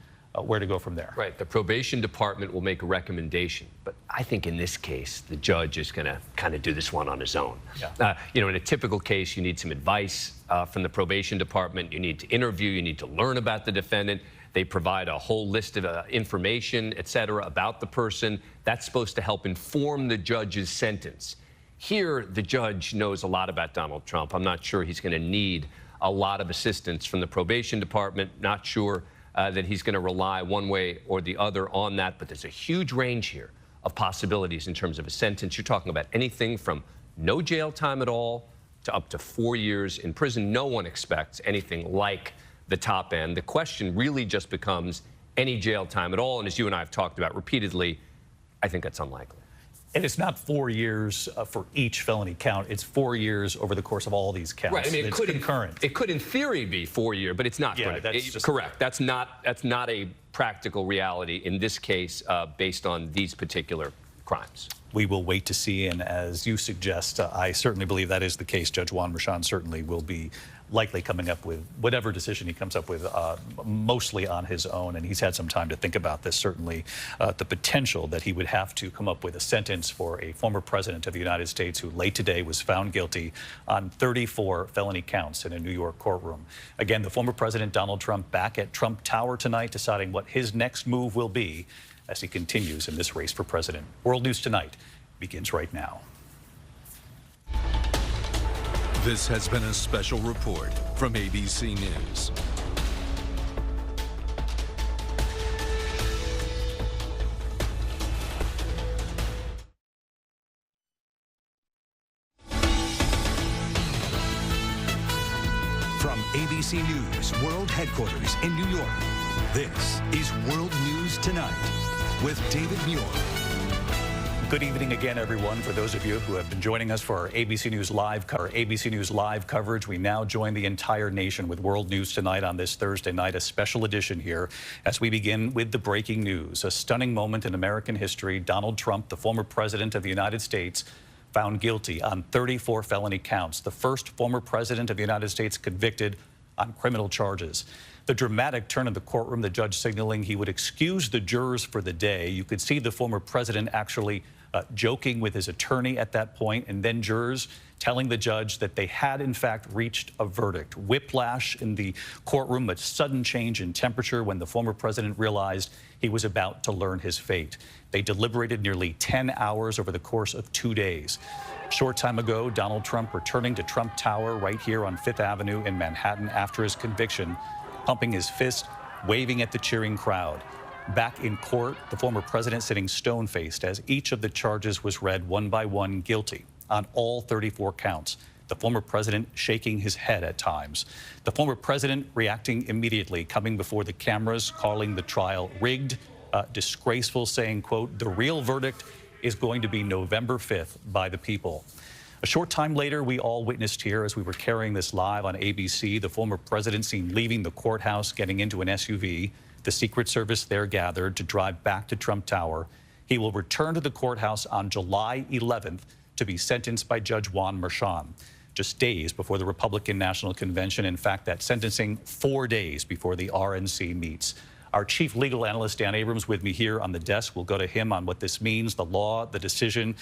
where to go from there. Right. The probation department will make a recommendation. But I think in this case, the judge is going to kind of do this one on his own. Yeah. You know, in a typical case, you need some advice from the probation department. You need to interview. You need to learn about the defendant. They provide a whole list of information, et cetera, about the person. That's supposed to help inform the judge's sentence. Here, the judge knows a lot about Donald Trump. I'm not sure he's going to need a lot of assistance from the probation department. Not sure that he's going to rely one way or the other on that. But there's a huge range here of possibilities in terms of a sentence. You're talking about anything from no jail time at all to up to 4 years in prison. No one expects anything like the top end. The question really just becomes any jail time at all. And as you and I have talked about repeatedly, I think that's unlikely. And it's not 4 years for each felony count. It's 4 years over the course of all these counts. Right. I mean, it could concurrent. It could, in theory, be 4 years, but it's not. Yeah, that's just correct. That's not a practical reality in this case, based on these particular crimes. We will wait to see, and as you suggest, I certainly believe that is the case. Judge Juan Merchan certainly will be likely coming up with whatever decision he comes up with, mostly on his own, and he's had some time to think about this. Certainly the potential that he would have to come up with a sentence for a former president of the United States who late today was found guilty on 34 felony counts in a New York courtroom. Again, the former president Donald Trump back at Trump Tower tonight, deciding what his next move will be as he continues in this race for president. World News Tonight begins right now. This has been a special report from ABC News. From ABC News World Headquarters in New York, this is World News Tonight with David Muir. Good evening again, everyone. For those of you who have been joining us for our ABC News Live coverage, we now join the entire nation with World News Tonight on this Thursday night, a special edition here as we begin with the breaking news. A stunning moment in American history. Donald Trump, the former president of the United States, found guilty on 34 felony counts. The first former president of the United States convicted on criminal charges. The dramatic turn in the courtroom, the judge signaling he would excuse the jurors for the day. You could see the former president actually joking with his attorney at that point, and then jurors telling the judge that they had in fact reached a verdict. Whiplash in the courtroom, a sudden change in temperature when the former president realized he was about to learn his fate. They deliberated nearly 10 hours over the course of 2 days. A short time ago, Donald Trump returning to Trump Tower right here on Fifth Avenue in Manhattan after his conviction, pumping his fist, waving at the cheering crowd. Back in court, the former president sitting stone-faced as each of the charges was read one by one guilty on all 34 counts. The former president shaking his head at times. The former president reacting immediately, coming before the cameras, calling the trial rigged, disgraceful, saying, quote, "The real verdict is going to be November 5th by the people." A short time later, we all witnessed here as we were carrying this live on ABC, the former president seen leaving the courthouse, getting into an SUV. The Secret Service there gathered to drive back to Trump Tower. He will return to the courthouse on July 11th to be sentenced by Judge Juan Merchan, just days before the Republican National Convention. In fact, that sentencing 4 days before the RNC meets. Our chief legal analyst, Dan Abrams, with me here on the desk. We'll go to him on what this means, the law, the decision,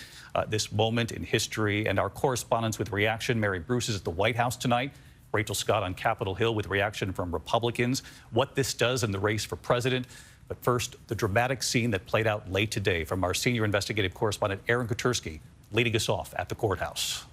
this moment in history, and our correspondents with reaction. Mary Bruce is at the White House tonight. Rachel Scott on Capitol Hill with reaction from Republicans, what this does in the race for president. But first, the dramatic scene that played out late today from our senior investigative correspondent, Aaron Katersky, leading us off at the courthouse.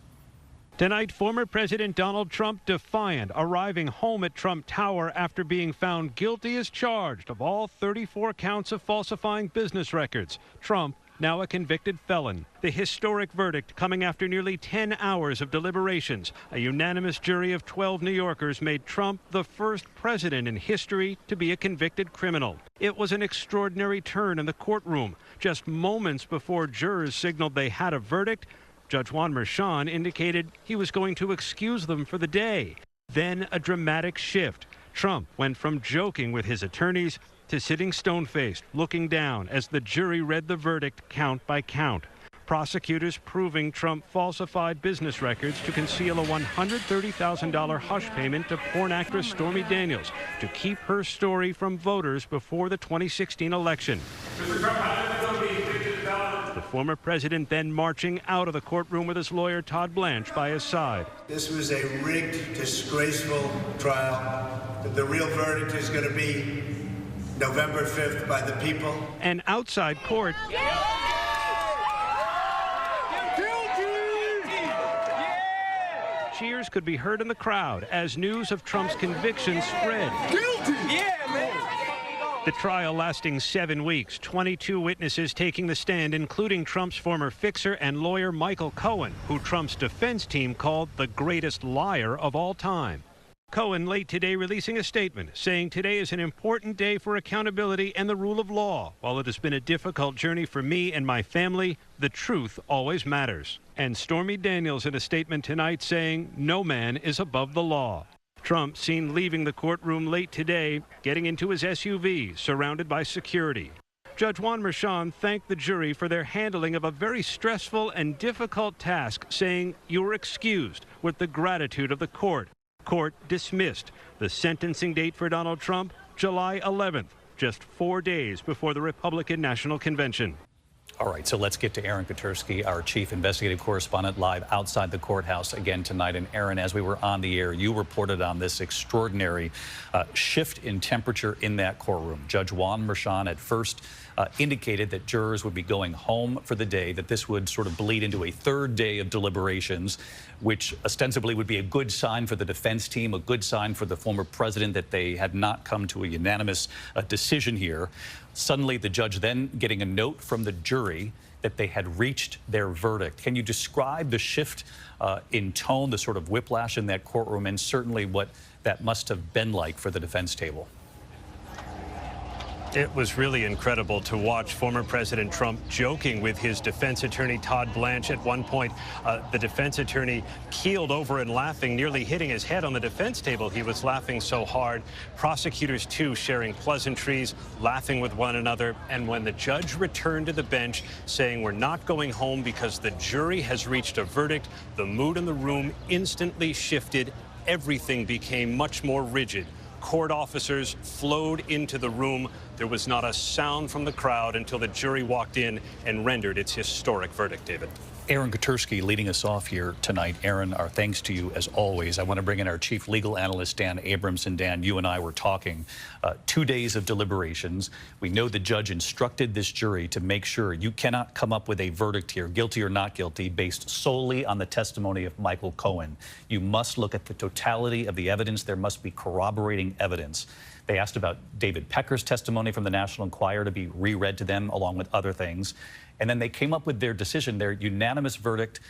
Tonight, former President Donald Trump defiant, arriving home at Trump Tower after being found guilty as charged of all 34 counts of falsifying business records. Trump, now a convicted felon. The historic verdict coming after nearly 10 hours of deliberations. A unanimous jury of 12 New Yorkers made Trump the first president in history to be a convicted criminal. It was an extraordinary turn in the courtroom. Just moments before jurors signaled they had a verdict, Judge Juan Merchan indicated he was going to excuse them for the day. Then a dramatic shift. Trump went from joking with his attorneys to sitting stone-faced, looking down as the jury read the verdict count by count. Prosecutors proving Trump falsified business records to conceal a $130,000 hush payment to porn actress Stormy Daniels to keep her story from voters before the 2016 election. The former president then marching out of the courtroom with his lawyer Todd Blanche by his side. This was a rigged, disgraceful trial. The real verdict is going to be November 5th by the people. And outside court, cheers could be heard in the crowd as news of Trump's conviction spread. Guilty! Yeah, man! The trial lasting 7 weeks, 22 witnesses taking the stand, including Trump's former fixer and lawyer Michael Cohen, who Trump's defense team called the greatest liar of all time. Cohen late today releasing a statement saying today is an important day for accountability and the rule of law. While it has been a difficult journey for me and my family, the truth always matters. And Stormy Daniels in a statement tonight saying no man is above the law. Trump seen leaving the courtroom late today, getting into his SUV, surrounded by security. Judge Juan Merchan thanked the jury for their handling of a very stressful and difficult task, saying you are excused with the gratitude of the court. Court dismissed. The sentencing date for Donald Trump, July 11th, just 4 days before the Republican National Convention. All right, so let's get to Aaron Katersky, our chief investigative correspondent, live outside the courthouse again tonight. And Aaron, as we were on the air, you reported on this extraordinary shift in temperature in that courtroom. Judge Juan Merchan at first indicated that jurors would be going home for the day, that this would sort of bleed into a third day of deliberations, which ostensibly would be a good sign for the defense team, a good sign for the former president that they had not come to a unanimous decision here. Suddenly, the judge then getting a note from the jury that they had reached their verdict. Can you describe the shift in tone, the sort of whiplash in that courtroom, and certainly what that must have been like for the defense table? It was really incredible to watch former President Trump joking with his defense attorney, Todd Blanche. At one point, the defense attorney keeled over and laughing, nearly hitting his head on the defense table. He was laughing so hard. Prosecutors, too, sharing pleasantries, laughing with one another. And when the judge returned to the bench saying we're not going home because the jury has reached a verdict, the mood in the room instantly shifted. Everything became much more rigid. Court officers flowed into the room. There was not a sound from the crowd until the jury walked in and rendered its historic verdict, David. Aaron Katersky leading us off here tonight. Aaron, our thanks to you as always. I want to bring in our chief legal analyst, Dan Abrams. And Dan, you and I were talking 2 days of deliberations. We know the judge instructed this jury to make sure you cannot come up with a verdict here, guilty or not guilty, based solely on the testimony of Michael Cohen. You must look at the totality of the evidence. There must be corroborating evidence. They asked about David Pecker's testimony from the National Enquirer to be reread to them, along with other things. And then they came up with their decision, their unanimous verdict,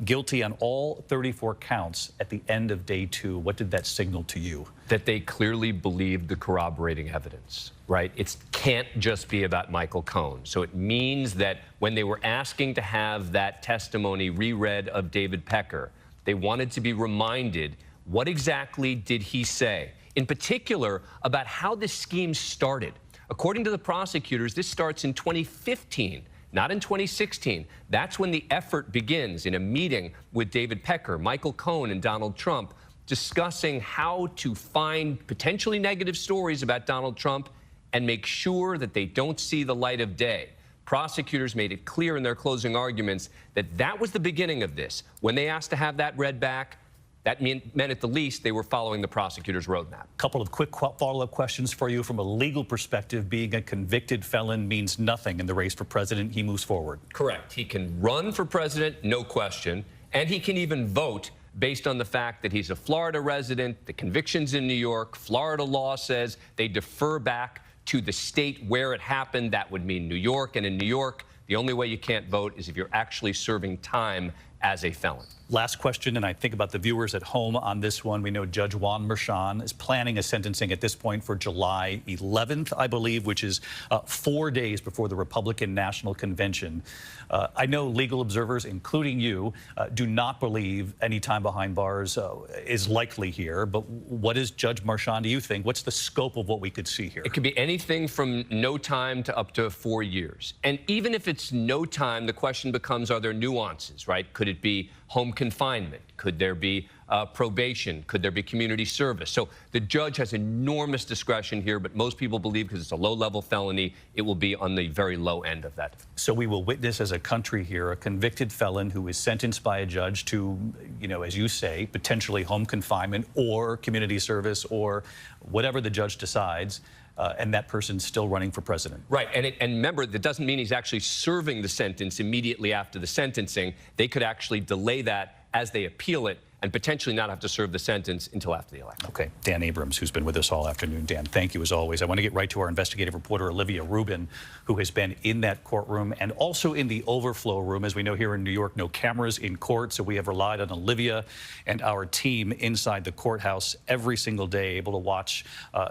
guilty on all 34 counts at the end of day 2. What did that signal to you? That they clearly believed the corroborating evidence, right? It can't just be about Michael Cohen. So it means that when they were asking to have that testimony reread of David Pecker, they wanted to be reminded, what exactly did he say? In particular, about how this scheme started. According to the prosecutors, this starts in 2015. Not in 2016. That's when the effort begins in a meeting with David Pecker, Michael Cohen, and Donald Trump, discussing how to find potentially negative stories about Donald Trump and make sure that they don't see the light of day. Prosecutors made it clear in their closing arguments that that was the beginning of this. When they asked to have that read back, that meant at the least they were following the prosecutor's roadmap. A couple of quick follow-up questions for you. From a legal perspective, being a convicted felon means nothing in the race for president. He moves forward. Correct. He can run for president, no question, and he can even vote based on the fact that he's a Florida resident, the conviction's in New York, Florida law says they defer back to the state where it happened. That would mean New York, and in New York, the only way you can't vote is if you're actually serving time as a felon. Last question, and I think about the viewers at home on this one. We know Judge Juan Merchan is planning a sentencing at this point for July 11th, I believe, which is 4 days before the Republican National Convention. I know legal observers, including you, do not believe any time behind bars is likely here. But what is Judge Merchan, do you think? What's the scope of what we could see here? It could be anything from no time to up to 4 years. And even if it's no time, the question becomes, are there nuances, right? Could it be home confinement? Could there be probation? Could there be community service? So the judge has enormous discretion here, but most people believe because it's a low-level felony, it will be on the very low end of that. So we will witness as a country here a convicted felon who is sentenced by a judge to, you know, as you say, potentially home confinement or community service or whatever the judge decides. And that person's still running for president. Right, and remember, that doesn't mean he's actually serving the sentence immediately after the sentencing. They could actually delay that as they appeal it and potentially not have to serve the sentence until after the election. Okay, Dan Abrams, who's been with us all afternoon. Dan, thank you as always. I want to get right to our investigative reporter, Olivia Rubin, who has been in that courtroom and also in the overflow room. As we know here in New York, no cameras in court, so we have relied on Olivia and our team inside the courthouse every single day, able to watch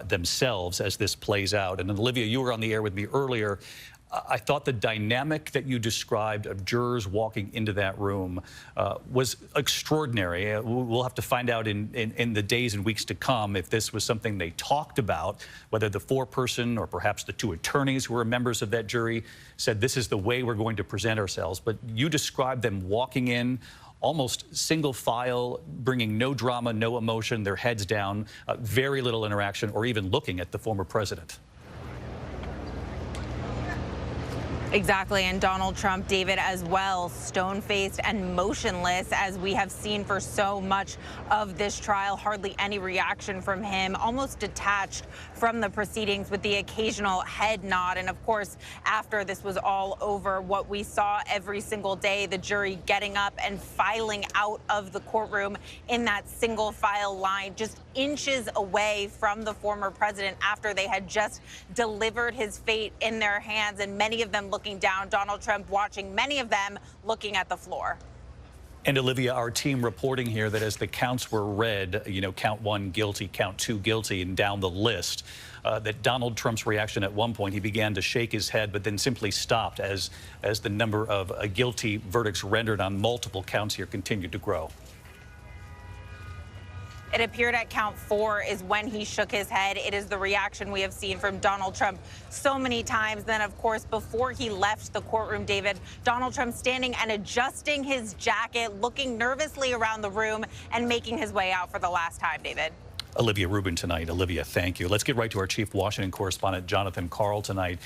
themselves as this plays out. And Olivia, you were on the air with me earlier. I thought the dynamic that you described of jurors walking into that room was extraordinary. We'll have to find out in the days and weeks to come if this was something they talked about, whether the foreperson or perhaps the two attorneys who were members of that jury said this is the way we're going to present ourselves. But you described them walking in almost single file, bringing no drama, no emotion, their heads down, very little interaction or even looking at the former president. Exactly, and Donald Trump, David, as well, stone-faced and motionless, as we have seen for so much of this trial. Hardly any reaction from him, almost detached from the proceedings with the occasional head nod. And of course, after this was all over, what we saw every single day, the jury getting up and filing out of the courtroom in that single file line, just inches away from the former president after they had just delivered his fate in their hands, and many of them looking down, Donald Trump watching, many of them looking at the floor. And Olivia, our team reporting here that as the counts were read, you know, count 1 guilty, count 2 guilty, and down the list, that Donald Trump's reaction at one point, he began to shake his head, but then simply stopped as the number of guilty verdicts rendered on multiple counts here continued to grow. It appeared at count 4 is when he shook his head. It is the reaction we have seen from Donald Trump so many times. Then, of course, before he left the courtroom, David, Donald Trump standing and adjusting his jacket, looking nervously around the room and making his way out for the last time, David. Olivia Rubin tonight. Olivia, thank you. Let's get right to our chief Washington correspondent, Jonathan Karl, tonight.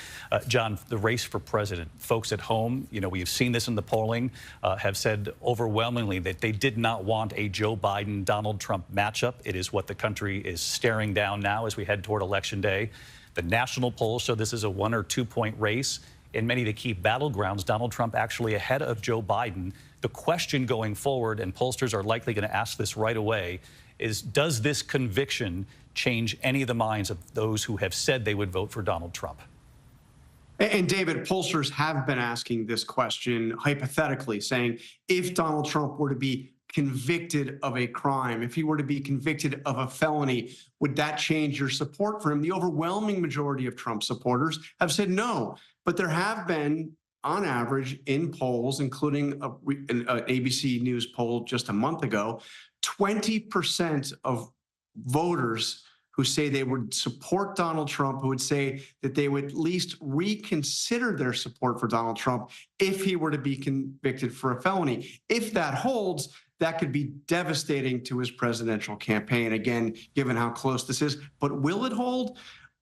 John, the race for president. Folks at home, you know, we've seen this in the polling, have said overwhelmingly that they did not want a Joe Biden-Donald Trump matchup. It is what the country is staring down now as we head toward Election Day. The national polls show this is a 1 or 2 point race. In many of the key battlegrounds, Donald Trump actually ahead of Joe Biden. The question going forward, and pollsters are likely going to ask this right away, is, does this conviction change any of the minds of those who have said they would vote for Donald Trump? And David, pollsters have been asking this question hypothetically, saying if Donald Trump were to be convicted of a crime, if he were to be convicted of a felony, would that change your support for him? The overwhelming majority of Trump supporters have said no. But there have been, on average, in polls, including an ABC News poll just a month ago, 20% of voters who say they would support Donald Trump, who would say that they would at least reconsider their support for Donald Trump if he were to be convicted for a felony. If that holds, that could be devastating to his presidential campaign, again, given how close this is. But will it hold?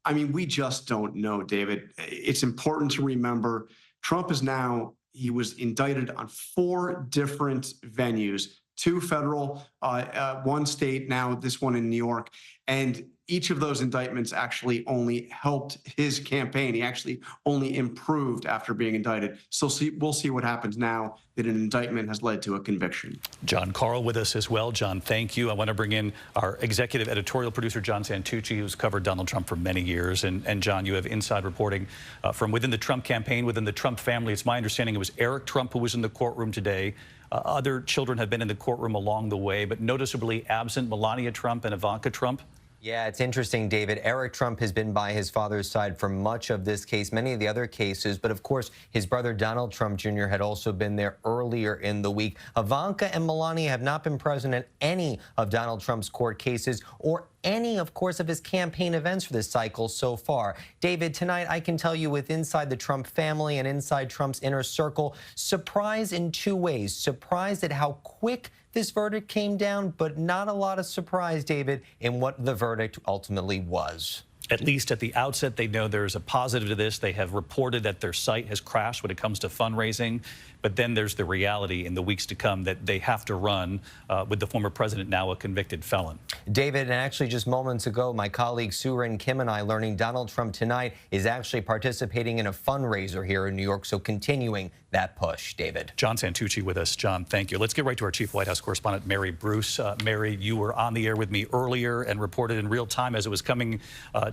I mean, we just don't know, David. It's important to remember Trump is now, he was indicted on 4 different venues, 2 federal, 1 state, now this one in New York. And each of those indictments actually only helped his campaign. He actually only improved after being indicted. So we'll see what happens now that an indictment has led to a conviction. John Carl with us as well. John, thank you. I want to bring in our executive editorial producer, John Santucci, who's covered Donald Trump for many years. And John, you have inside reporting from within the Trump campaign, within the Trump family. It's my understanding it was Eric Trump who was in the courtroom today. Other children have been in the courtroom along the way, but noticeably absent Melania Trump and Ivanka Trump. Yeah, it's interesting, David. Eric Trump has been by his father's side for much of this case, many of the other cases. But of course, his brother Donald Trump Jr. had also been there earlier in the week. Ivanka and Melania have not been present at any of Donald Trump's court cases or any, of course, of his campaign events for this cycle so far. David, tonight I can tell you with inside the Trump family and inside Trump's inner circle, surprise in 2 ways. Surprised at how quick this verdict came down, but not a lot of surprise, David, in what the verdict ultimately was. At least at the outset, they know there's a positive to this. They have reported that their site has crashed when it comes to fundraising. But then there's the reality in the weeks to come that they have to run with the former president, now a convicted felon. David, and actually just moments ago, my colleague Surin Kim and I learning Donald Trump tonight is actually participating in a fundraiser here in New York, so continuing that push, David. John Santucci with us. John, thank you. Let's get right to our chief White House correspondent, Mary Bruce. Mary, you were on the air with me earlier and reported in real time as it was coming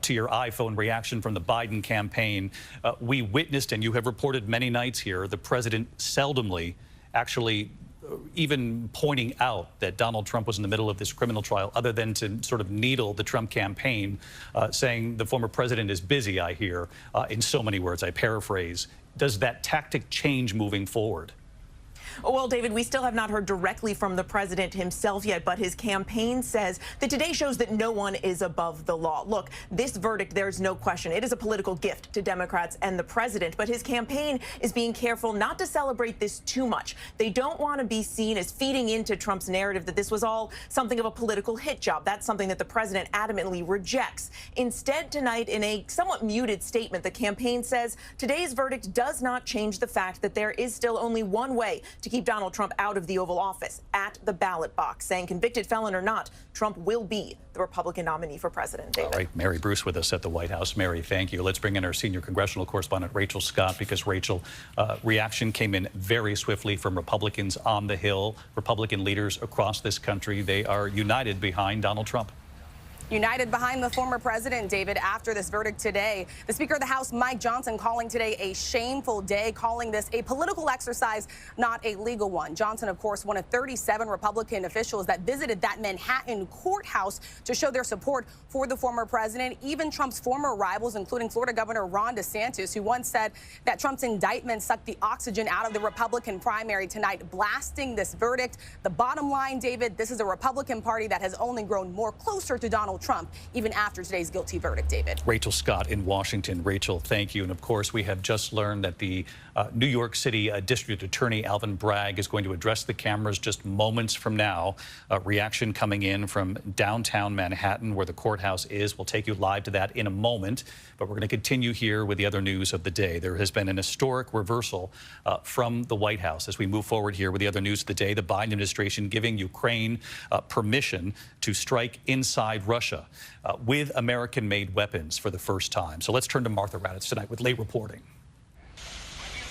to your iPhone reaction from the Biden campaign. We witnessed, and you have reported many nights here, the president seldomly actually even pointing out that Donald Trump was in the middle of this criminal trial, other than to sort of needle the Trump campaign, saying the former president is busy, I hear, in so many words. I paraphrase. Does that tactic change moving forward? Well, David, we still have not heard directly from the president himself yet, but his campaign says that today shows that no one is above the law. Look, this verdict, there's no question. It is a political gift to Democrats and the president, but his campaign is being careful not to celebrate this too much. They don't want to be seen as feeding into Trump's narrative that this was all something of a political hit job. That's something that the president adamantly rejects. Instead, tonight, in a somewhat muted statement, the campaign says today's verdict does not change the fact that there is still only one way to keep Donald Trump out of the Oval Office, at the ballot box, saying convicted felon or not, Trump will be the Republican nominee for president. David. All right, Mary Bruce with us at the White House. Mary, thank you. Let's bring in our senior congressional correspondent, Rachel Scott, because Rachel, reaction came in very swiftly from Republicans on the Hill, Republican leaders across this country. They are united behind Donald Trump. United behind the former president, David, after this verdict today. The Speaker of the House, Mike Johnson, calling today a shameful day, calling this a political exercise, not a legal one. Johnson, of course, one of 37 Republican officials that visited that Manhattan courthouse to show their support for the former president. Even Trump's former rivals, including Florida Governor Ron DeSantis, who once said that Trump's indictment sucked the oxygen out of the Republican primary, tonight blasting this verdict. The bottom line, David, this is a Republican Party that has only grown more closer to Donald Trump, even after today's guilty verdict, David. Rachel Scott in Washington. Rachel, thank you. And of course, we have just learned that the New York City District Attorney Alvin Bragg is going to address the cameras just moments from now. A reaction coming in from downtown Manhattan, where the courthouse is. We'll take you live to that in a moment. But we're going to continue here with the other news of the day. There has been an historic reversal from the White House as we move forward here with the other news of the day. The Biden administration giving Ukraine permission to strike inside Russia with American-made weapons for the first time. So let's turn to Martha Raddatz tonight with late reporting.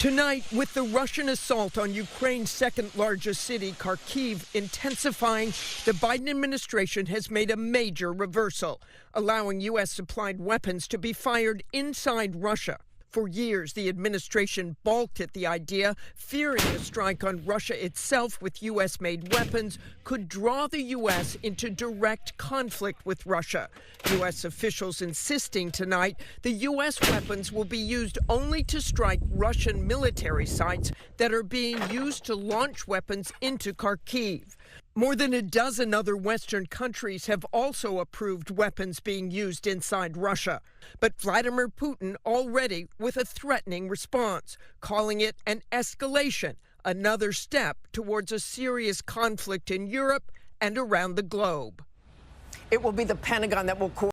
Tonight, with the Russian assault on Ukraine's second-largest city, Kharkiv, intensifying, the Biden administration has made a major reversal, allowing U.S.-supplied weapons to be fired inside Russia. For years, the administration balked at the idea, fearing a strike on Russia itself with U.S.-made weapons could draw the U.S. into direct conflict with Russia. U.S. officials insisting tonight the U.S. weapons will be used only to strike Russian military sites that are being used to launch weapons into Kharkiv. More than a dozen other Western countries have also approved weapons being used inside Russia. But Vladimir Putin already with a threatening response, calling it an escalation, another step towards a serious conflict in Europe and around the globe. It will be the Pentagon that will